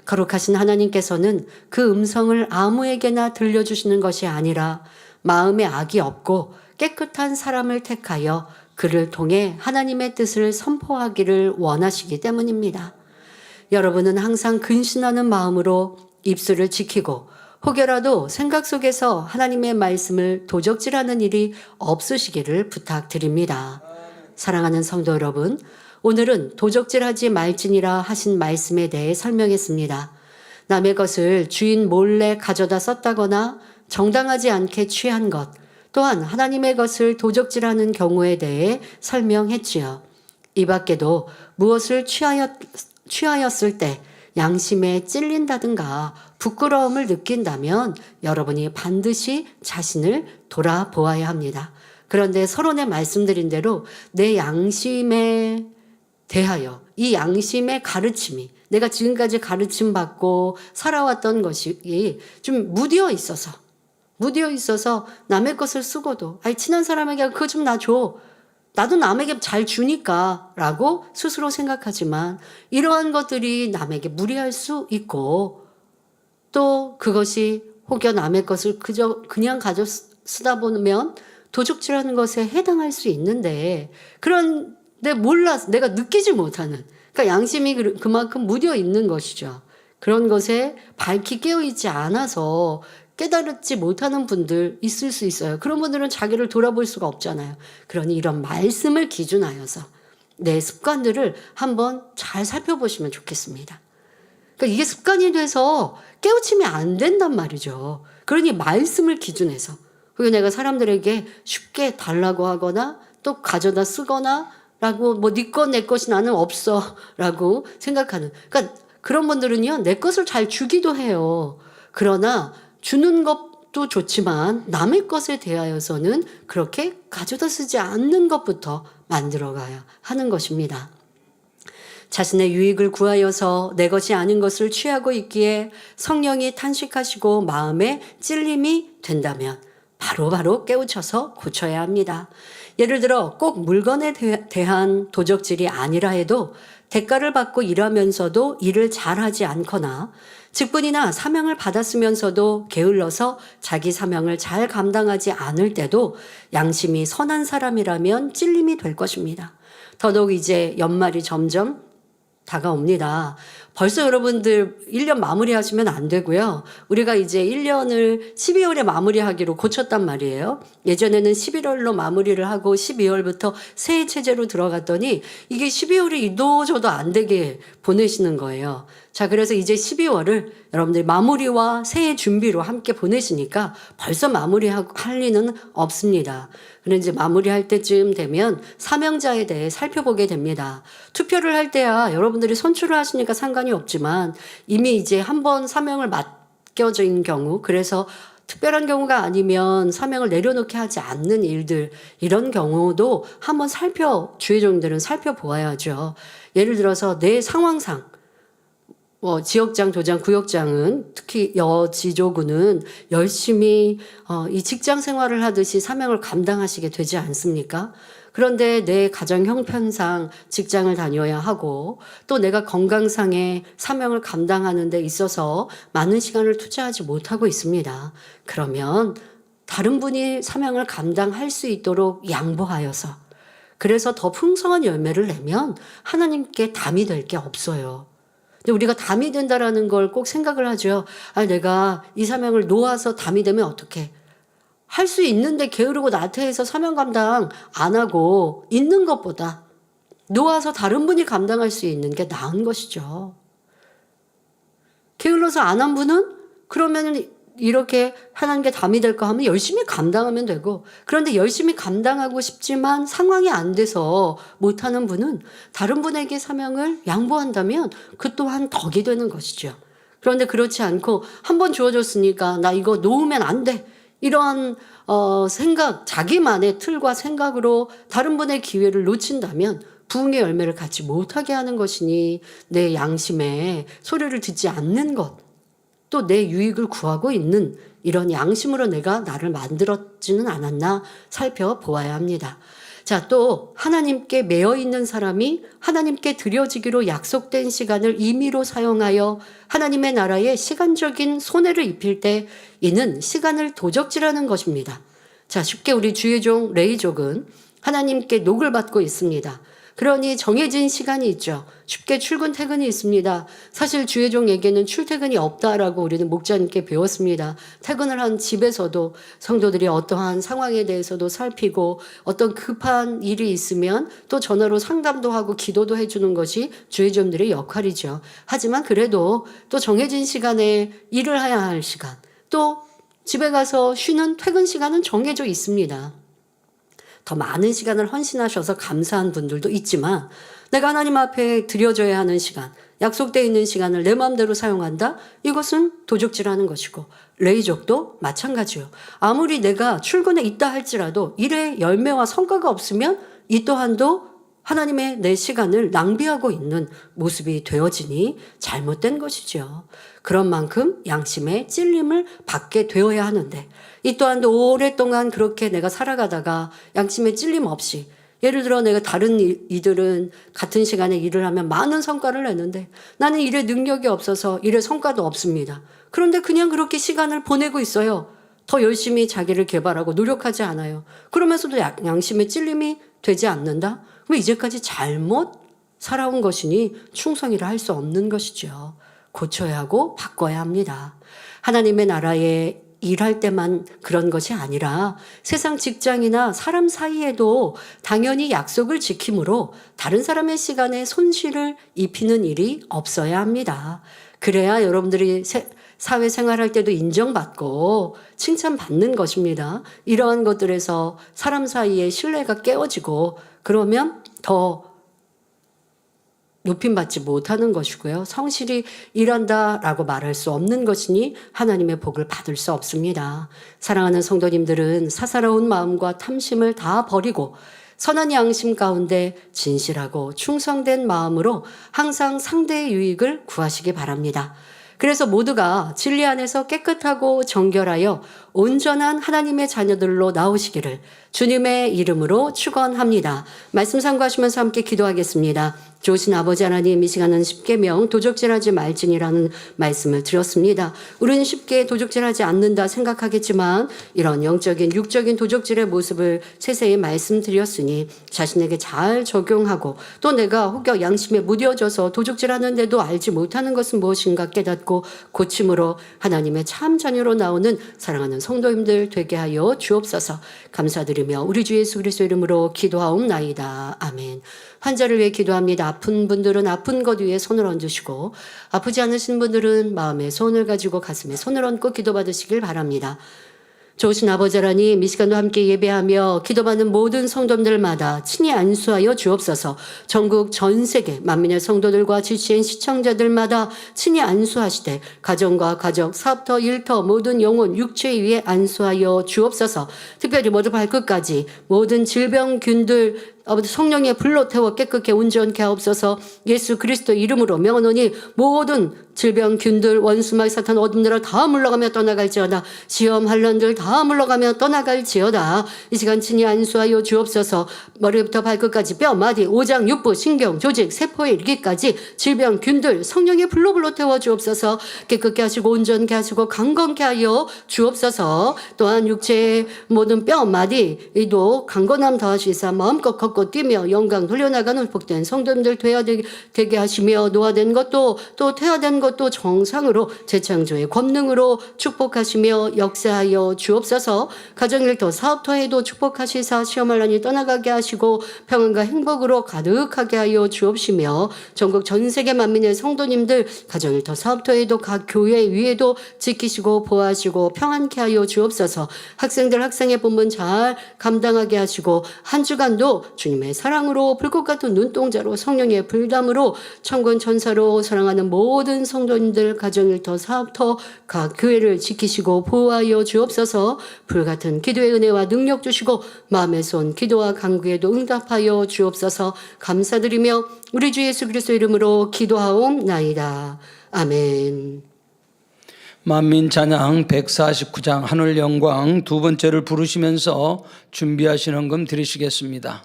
거룩하신 하나님께서는 그 음성을 아무에게나 들려주시는 것이 아니라 마음에 악이 없고 깨끗한 사람을 택하여 그를 통해 하나님의 뜻을 선포하기를 원하시기 때문입니다. 여러분은 항상 근신하는 마음으로 입술을 지키고 혹여라도 생각 속에서 하나님의 말씀을 도적질하는 일이 없으시기를 부탁드립니다. 사랑하는 성도 여러분, 오늘은 도적질하지 말지니라 하신 말씀에 대해 설명했습니다. 남의 것을 주인 몰래 가져다 썼다거나 정당하지 않게 취한 것, 또한 하나님의 것을 도적질하는 경우에 대해 설명했지요. 이 밖에도 무엇을 취하였을 때 양심에 찔린다든가 부끄러움을 느낀다면 여러분이 반드시 자신을 돌아보아야 합니다. 그런데 서론에 말씀드린 대로 내 양심에 대하여 이 양심의 가르침이 내가 지금까지 가르침 받고 살아왔던 것이 좀 무디어 있어서 남의 것을 쓰고도 친한 사람에게 그거 좀 나 줘. 나도 남에게 잘 주니까 라고 스스로 생각하지만 이러한 것들이 남에게 무리할 수 있고 또 그것이 혹여 남의 것을 그냥 가져 쓰다 보면 도적질하는 것에 해당할 수 있는데 그런데 몰라서 내가 느끼지 못하는 그러니까 양심이 그만큼 무뎌 있는 것이죠. 그런 것에 밝히 깨어있지 않아서 깨달지 못하는 분들 있을 수 있어요. 그런 분들은 자기를 돌아볼 수가 없잖아요. 그러니 이런 말씀을 기준하여서 내 습관들을 한번 잘 살펴보시면 좋겠습니다. 그러니까 이게 습관이 돼서 깨우침이 안 된단 말이죠. 그러니 말씀을 기준해서 그리고 내가 사람들에게 쉽게 달라고 하거나 또 가져다 쓰거나 라고 뭐 네 것 내 것이 나는 없어 라고 생각하는 그러니까 그런 분들은요 내 것을 잘 주기도 해요. 그러나 주는 것도 좋지만 남의 것에 대하여서는 그렇게 가져다 쓰지 않는 것부터 만들어가야 하는 것입니다. 자신의 유익을 구하여서 내 것이 아닌 것을 취하고 있기에 성령이 탄식하시고 마음에 찔림이 된다면 바로바로 깨우쳐서 고쳐야 합니다. 예를 들어 꼭 물건에 대한 도적질이 아니라 해도 대가를 받고 일하면서도 일을 잘하지 않거나 직분이나 사명을 받았으면서도 게을러서 자기 사명을 잘 감당하지 않을 때도 양심이 선한 사람이라면 찔림이 될 것입니다. 더더욱 이제 연말이 점점 다가옵니다. 벌써 여러분들 1년 마무리하시면 안 되고요. 우리가 이제 1년을 12월에 마무리하기로 고쳤단 말이에요. 예전에는 11월로 마무리를 하고 12월부터 새해 체제로 들어갔더니 이게 12월이 이도저도 안 되게 보내시는 거예요. 자, 그래서 이제 12월을 여러분들이 마무리와 새해 준비로 함께 보내시니까 벌써 마무리할 리는 없습니다. 그런데 이제 마무리할 때쯤 되면 사명자에 대해 살펴보게 됩니다. 투표를 할 때야 여러분들이 선출을 하시니까 상관이 없지만 이미 이제 한번 사명을 맡겨진 경우 그래서 특별한 경우가 아니면 사명을 내려놓게 하지 않는 일들 이런 경우도 한번 주의종들은 살펴보아야죠. 예를 들어서 내 상황상 지역장, 도장, 구역장은 특히 여지조구는 열심히 이 직장 생활을 하듯이 사명을 감당하시게 되지 않습니까? 그런데 내 가정 형편상 직장을 다녀야 하고 또 내가 건강상의 사명을 감당하는 데 있어서 많은 시간을 투자하지 못하고 있습니다. 그러면 다른 분이 사명을 감당할 수 있도록 양보하여서 그래서 더 풍성한 열매를 내면 하나님께 담이 될 게 없어요. 근데 우리가 담이 된다라는 걸 꼭 생각을 하죠. 내가 이 사명을 놓아서 담이 되면 어떡해? 할 수 있는데 게으르고 나태해서 사명 감당 안 하고 있는 것보다 놓아서 다른 분이 감당할 수 있는 게 나은 것이죠. 게을러서 안 한 분은 그러면 이렇게 하나님께 담이 될까 하면 열심히 감당하면 되고 그런데 열심히 감당하고 싶지만 상황이 안 돼서 못하는 분은 다른 분에게 사명을 양보한다면 그 또한 덕이 되는 것이죠. 그런데 그렇지 않고 한 번 주어졌으니까 나 이거 놓으면 안 돼. 이러한 생각, 자기만의 틀과 생각으로 다른 분의 기회를 놓친다면 부흥의 열매를 갖지 못하게 하는 것이니 내 양심에 소리를 듣지 않는 것 또 내 유익을 구하고 있는 이런 양심으로 내가 나를 만들었지는 않았나 살펴보아야 합니다. 자, 또 하나님께 매여 있는 사람이 하나님께 드려지기로 약속된 시간을 임의로 사용하여 하나님의 나라에 시간적인 손해를 입힐 때 이는 시간을 도적질하는 것입니다. 자, 쉽게 우리 주의 종 레이족은 하나님께 녹을 받고 있습니다. 그러니 정해진 시간이 있죠. 쉽게 출근 퇴근이 있습니다. 사실 주의 종에게는 출퇴근이 없다라고 우리는 목자님께 배웠습니다. 퇴근을 한 집에서도 성도들이 어떠한 상황에 대해서도 살피고 어떤 급한 일이 있으면 또 전화로 상담도 하고 기도도 해주는 것이 주의 종들의 역할이죠. 하지만 그래도 또 정해진 시간에 일을 해야 할 시간 또 집에 가서 쉬는 퇴근 시간은 정해져 있습니다. 더 많은 시간을 헌신하셔서 감사한 분들도 있지만 내가 하나님 앞에 드려져야 하는 시간, 약속되어 있는 시간을 내 마음대로 사용한다? 이것은 도적질하는 것이고 레이족도 마찬가지요. 아무리 내가 출근에 있다 할지라도 일의 열매와 성과가 없으면 이 또한도 하나님의 내 시간을 낭비하고 있는 모습이 되어지니 잘못된 것이죠. 그런 만큼 양심의 찔림을 받게 되어야 하는데 이 또한도 오랫동안 그렇게 내가 살아가다가 양심의 찔림 없이 예를 들어 내가 다른 이들은 같은 시간에 일을 하면 많은 성과를 내는데 나는 일에 능력이 없어서 일에 성과도 없습니다. 그런데 그냥 그렇게 시간을 보내고 있어요. 더 열심히 자기를 개발하고 노력하지 않아요. 그러면서도 양심의 찔림이 되지 않는다? 그럼 이제까지 잘못 살아온 것이니 충성이라 할 수 없는 것이죠. 고쳐야 하고 바꿔야 합니다. 하나님의 나라에 일할 때만 그런 것이 아니라 세상 직장이나 사람 사이에도 당연히 약속을 지킴으로 다른 사람의 시간에 손실을 입히는 일이 없어야 합니다. 그래야 여러분들이 사회생활할 때도 인정받고 칭찬받는 것입니다. 이러한 것들에서 사람 사이에 신뢰가 깨어지고 그러면 더 높임받지 못하는 것이고요. 성실히 일한다라고 말할 수 없는 것이니 하나님의 복을 받을 수 없습니다. 사랑하는 성도님들은 사사로운 마음과 탐심을 다 버리고 선한 양심 가운데 진실하고 충성된 마음으로 항상 상대의 유익을 구하시기 바랍니다. 그래서 모두가 진리 안에서 깨끗하고 정결하여 온전한 하나님의 자녀들로 나오시기를 주님의 이름으로 축원합니다. 말씀 참고하시면서 함께 기도하겠습니다. 좋으신 아버지 하나님, 이 시간은 십계명 도적질하지 말지니라는 말씀을 드렸습니다. 우리는 쉽게 도적질하지 않는다 생각하겠지만 이런 영적인 육적인 도적질의 모습을 세세히 말씀드렸으니 자신에게 잘 적용하고 또 내가 혹여 양심에 무뎌져서 도적질하는데도 알지 못하는 것은 무엇인가 깨닫고 고침으로 하나님의 참 자녀로 나오는 사랑하는 성도님들 되게 하여 주옵소서. 감사드리며 우리 주 예수 그리스도 이름으로 기도하옵나이다. 아멘. 환자를 위해 기도합니다. 아픈 분들은 아픈 것 위에 손을 얹으시고 아프지 않으신 분들은 마음에 손을 가지고 가슴에 손을 얹고 기도받으시길 바랍니다. 좋으신 아버지 하나님, 이 시간도 함께 예배하며 기도받는 모든 성도들마다 친히 안수하여 주옵소서. 전국 전 세계 만민의 성도들과 지치인 시청자들마다 친히 안수하시되 가정과 가족, 사업터, 일터 모든 영혼 육체 위에 안수하여 주옵소서. 특별히 모두 발끝까지 모든 질병균들 아버지 성령의 불로 태워 깨끗게 온전케 하옵소서. 예수 그리스도 이름으로 명하노니 모든 질병균들 원수마귀 사탄 어둠들아 다 물러가며 떠나갈지어다. 시험 환난들 다 물러가며 떠나갈지어다. 이 시간 친히 안수하여 주옵소서. 머리부터 발끝까지 뼈, 마디, 오장, 육부, 신경, 조직, 세포에 이르기까지 질병균들 성령의 불로 태워 주옵소서. 깨끗게 하시고 온전케 하시고 강건케 하여 주옵소서. 또한 육체의 모든 뼈, 마디도 강건함 더하시사 마음껏 걷고 뛰며 영광 돌려나가는 복된 성도님들 되게 하시며 노화된 것도 또 퇴화된 것도 정상으로 재창조의 권능으로 축복하시며 역사하여 주옵소서. 가정일터 사업터에도 축복하시사 시험할 난이 떠나가게 하시고 평안과 행복으로 가득하게 하여 주옵시며 전국 전 세계 만민의 성도님들 가정일터 사업터에도 각 교회 위에도 지키시고 보호하시고 평안케 하여 주옵소서. 학생들 학생의 본분 잘 감당하게 하시고 한 주간도 주님의 사랑으로 불꽃 같은 눈동자로 성령의 불담으로 천군 천사로 사랑하는 모든 성도님들 가정일터 사업터 각 교회를 지키시고 보호하여 주옵소서. 불같은 기도의 은혜와 능력 주시고 마음의 손 기도와 간구에도 응답하여 주옵소서. 감사드리며 우리 주 예수 그리스도 이름으로 기도하옵나이다. 아멘. 만민 찬양 149장 하늘 영광 두 번째를 부르시면서 준비하시는 금 드리시겠습니다.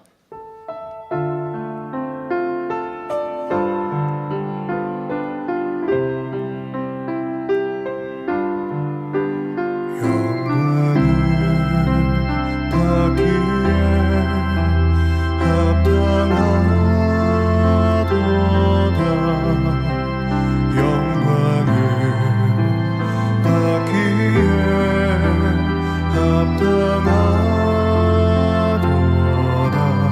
합당하도다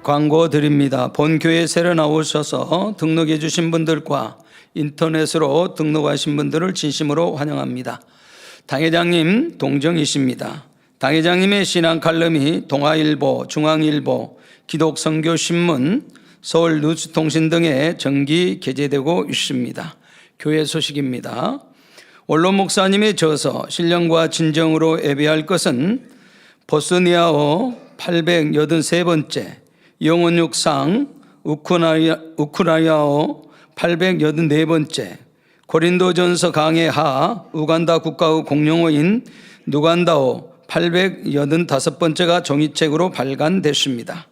광고 드립니다. 본교회 새로 나오셔서 등록해 주신 분들과 인터넷으로 등록하신 분들을 진심으로 환영합니다. 당회장님 동정이십니다. 당회장님의 신앙 칼럼이 동아일보, 중앙일보, 기독선교신문, 서울뉴스통신 등에 정기 게재되고 있습니다. 교회 소식입니다. 원로 목사님의 저서 신령과 진정으로 예배할 것은 보스니아어 883번째, 영원육상 우크라이나어 884번째, 고린도전서 강해하 우간다 국가의 공용어인 누간다어 885번째가 종이책으로 발간됐습니다.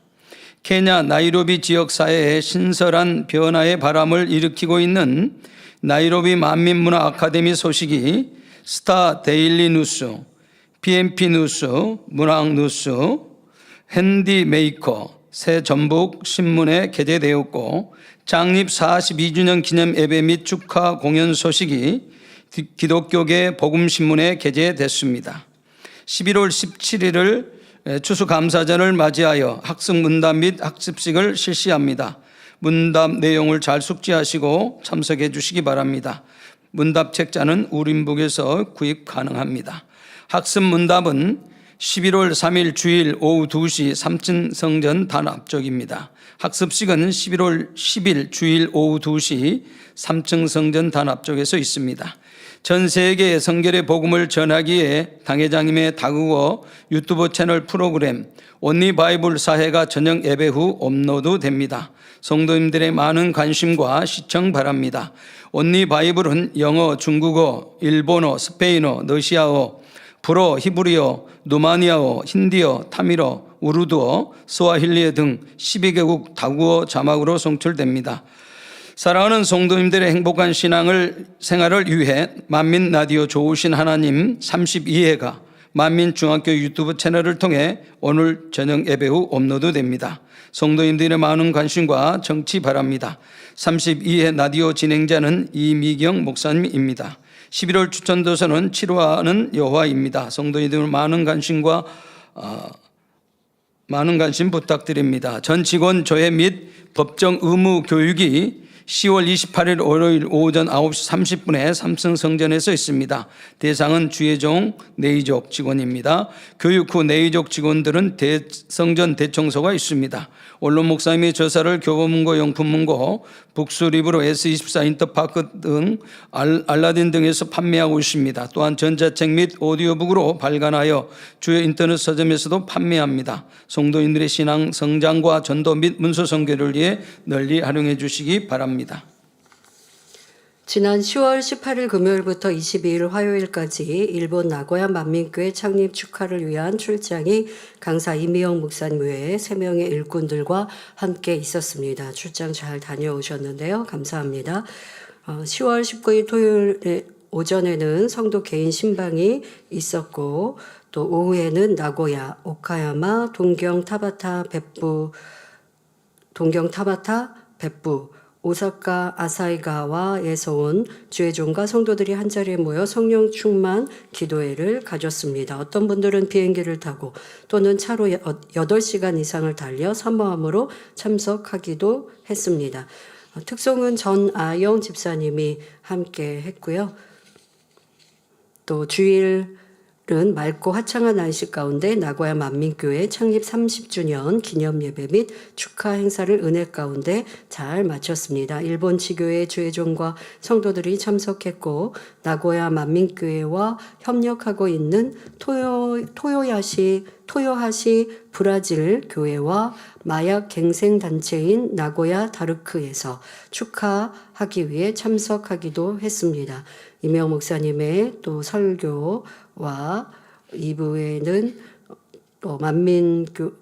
케냐 나이로비 지역 사회에 신선한 변화의 바람을 일으키고 있는 나이로비 만민문화 아카데미 소식이 스타 데일리 뉴스, BMP 뉴스, 문학 뉴스, 핸디 메이커, 새 전북 신문에 게재되었고 창립 42주년 기념 예배 및 축하 공연 소식이 기독교계 복음신문에 게재됐습니다. 11월 17일을 추수감사절을 맞이하여 학습 문답 및 학습식을 실시합니다. 문답 내용을 잘 숙지하시고 참석해 주시기 바랍니다. 문답 책자는 우린북에서 구입 가능합니다. 학습 문답은 11월 3일 주일 오후 2시 3층 성전 단합쪽입니다. 학습식은 11월 10일 주일 오후 2시 3층 성전 단합쪽에서 있습니다. 전 세계에 성결의 복음을 전하기에 당회장님의 다국어 유튜브 채널 프로그램 온리 바이블 사회가 저녁 예배 후 업로드됩니다. 성도님들의 많은 관심과 시청 바랍니다. 온리 바이블은 영어, 중국어, 일본어, 스페인어, 러시아어, 불어, 히브리어, 루마니아어, 힌디어, 타밀어, 우르두어, 스와힐리어 등 12개국 다국어 자막으로 송출됩니다. 사랑하는 성도님들의 행복한 생활을 위해 만민 라디오 좋으신 하나님 32회가 만민중학교 유튜브 채널을 통해 오늘 저녁 예배 후 업로드됩니다. 성도님들의 많은 관심과 정치 바랍니다. 32회 라디오 진행자는 이미경 목사님입니다. 11월 추천도서는 치료하는 여호와입니다. 성도님들 많은 관심과 많은 관심 부탁드립니다. 전 직원 조회 및 법정 의무 교육이 10월 28일 월요일 오전 9시 30분에 삼성 성전에서 있습니다. 대상은 주예종 내의족 직원입니다. 교육 후 내의족 직원들은 성전 대청소가 있습니다. 원로 목사님의 저사를 교보문고, 용품문고, 북수립으로 S24 인터파크 등 알라딘 등에서 판매하고 있습니다. 또한 전자책 및 오디오북으로 발간하여 주요 인터넷 서점에서도 판매합니다. 성도인들의 신앙 성장과 전도 및 문서 선교를 위해 널리 활용해 주시기 바랍니다. 지난 10월 18일 금요일부터 22일 화요일까지 일본 나고야 만민교회 창립 축하를 위한 출장이 강사 이미영 목사님 외에 3명의 일꾼들과 함께 있었습니다. 출장 잘 다녀오셨는데요. 감사합니다. 10월 19일 토요일 오전에는 성도 개인 신방이 있었고 또 오후에는 나고야, 오카야마, 동경 타바타, 백부, 오사카 아사히가와에서 온 주의종과 성도들이 한자리에 모여 성령 충만 기도회를 가졌습니다. 어떤 분들은 비행기를 타고 또는 차로 8시간 이상을 달려 사모함으로 참석하기도 했습니다. 특송은 전아영 집사님이 함께 했고요. 또 주일은 맑고 화창한 날씨 가운데 나고야 만민교회 창립 30주년 기념예배 및 축하 행사를 은혜 가운데 잘 마쳤습니다. 일본 지교회 주의종과 성도들이 참석했고 나고야 만민교회와 협력하고 있는 토요하시 브라질 교회와 마약 갱생 단체인 나고야 다르크에서 축하하기 위해 참석하기도 했습니다. 이명 목사님의 또 설교와 2부에는 또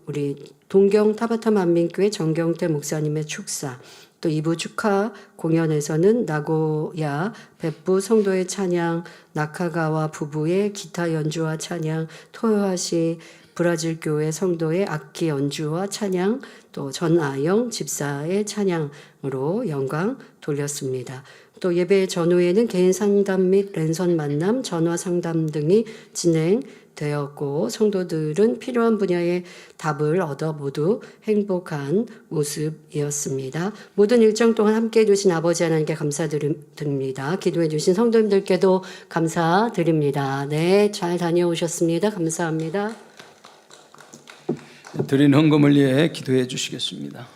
우리 동경 타바타 만민교회 정경태 목사님의 축사, 또 2부 축하 공연에서는 나고야 백부 성도의 찬양, 나카가와 부부의 기타 연주와 찬양, 토요하시 브라질 교회 성도의 악기 연주와 찬양, 또 전아영 집사의 찬양으로 영광 돌렸습니다. 또 예배 전후에는 개인 상담 및 랜선 만남, 전화 상담 등이 진행되었고 성도들은 필요한 분야의 답을 얻어 모두 행복한 모습이었습니다. 모든 일정 동안 함께해 주신 아버지 하나님께 감사드립니다. 기도해 주신 성도님들께도 감사드립니다. 네, 잘 다녀오셨습니다. 감사합니다. 드린 헌금을 위해 기도해 주시겠습니다.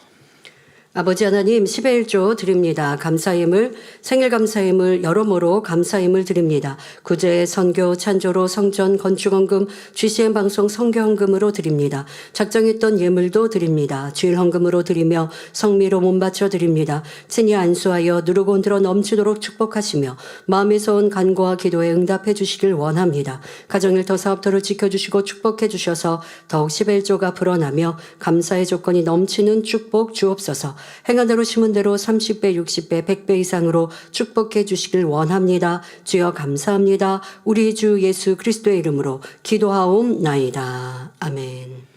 아버지 하나님 10의 1조 드립니다. 감사임을 생일 감사임을 여러모로 감사임을 드립니다. 구제 선교 찬조로 성전 건축헌금 GCN 방송 선교헌금으로 드립니다. 작정했던 예물도 드립니다. 주일 헌금으로 드리며 성미로 몸바쳐 드립니다. 친히 안수하여 누르고 흔들어 넘치도록 축복하시며 마음에서 온 간구와 기도에 응답해 주시길 원합니다. 가정일터 사업터를 지켜주시고 축복해 주셔서 더욱 10의 1조가 불어나며 감사의 조건이 넘치는 축복 주옵소서. 행한 대로 심은 대로 30배, 60배, 100배 이상으로 축복해 주시길 원합니다. 주여 감사합니다. 우리 주 예수 그리스도의 이름으로 기도하옵나이다. 아멘.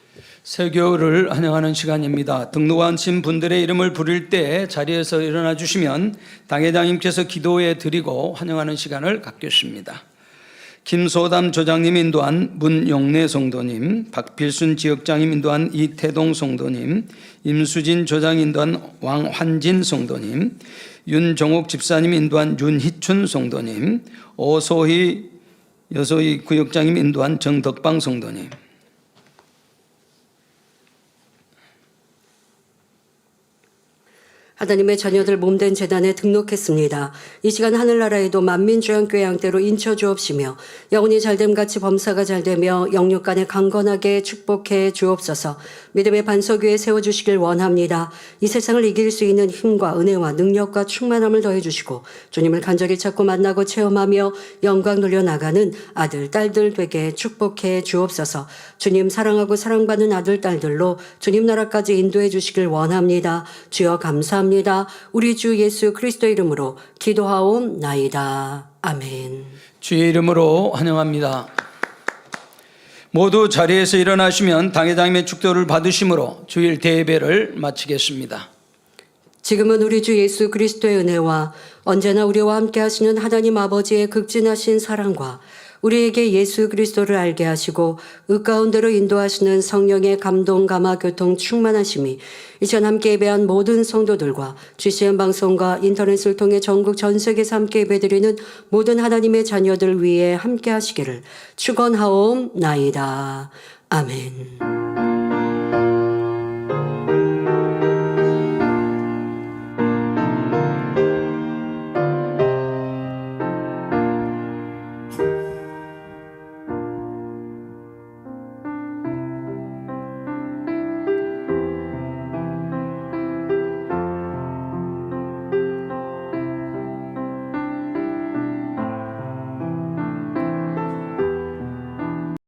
세교를 환영하는 시간입니다. 등록하신 분들의 이름을 부를 때 자리에서 일어나 주시면 당회장님께서 기도해 드리고 환영하는 시간을 갖겠습니다. 김소담 조장님 인도한 문용래 성도님, 박필순 지역장님 인도한 이태동 성도님, 임수진 조장 인도한 왕환진 성도님, 윤정옥 집사님 인도한 윤희춘 성도님, 오소희 여소희 구역장님 인도한 정덕방 성도님. 하나님의 자녀들 몸된 재단에 등록했습니다. 이 시간 하늘나라에도 만민주양교회 양대로 인쳐 주옵시며 영혼이 잘됨같이 범사가 잘되며 영육 간에 강건하게 축복해 주옵소서. 믿음의 반석 위에 세워주시길 원합니다. 이 세상을 이길 수 있는 힘과 은혜와 능력과 충만함을 더해주시고 주님을 간절히 찾고 만나고 체험하며 영광 돌려나가는 아들 딸들 되게 축복해 주옵소서. 주님 사랑하고 사랑받는 아들 딸들로 주님 나라까지 인도해 주시길 원합니다. 주여 감사합니다. 우리 주 예수 그리스도 이름으로 기도하옵나이다. 아멘. 주의 이름으로 환영합니다. 모두 자리에서 일어나시면 당회장님의 축도를 받으심으로 주일 대예배를 마치겠습니다. 지금은 우리 주 예수 그리스도의 은혜와 언제나 우리와 함께 하시는 하나님 아버지의 극진하신 사랑과 우리에게 예수 그리스도를 알게 하시고 의 가운데로 인도하시는 성령의 감동, 감화, 교통, 충만하심이 이 시간 함께 예배한 모든 성도들과 GCN 방송과 인터넷을 통해 전국 전 세계에서 함께 예배드리는 모든 하나님의 자녀들 위해 함께 하시기를 축원하옵나이다. 아멘.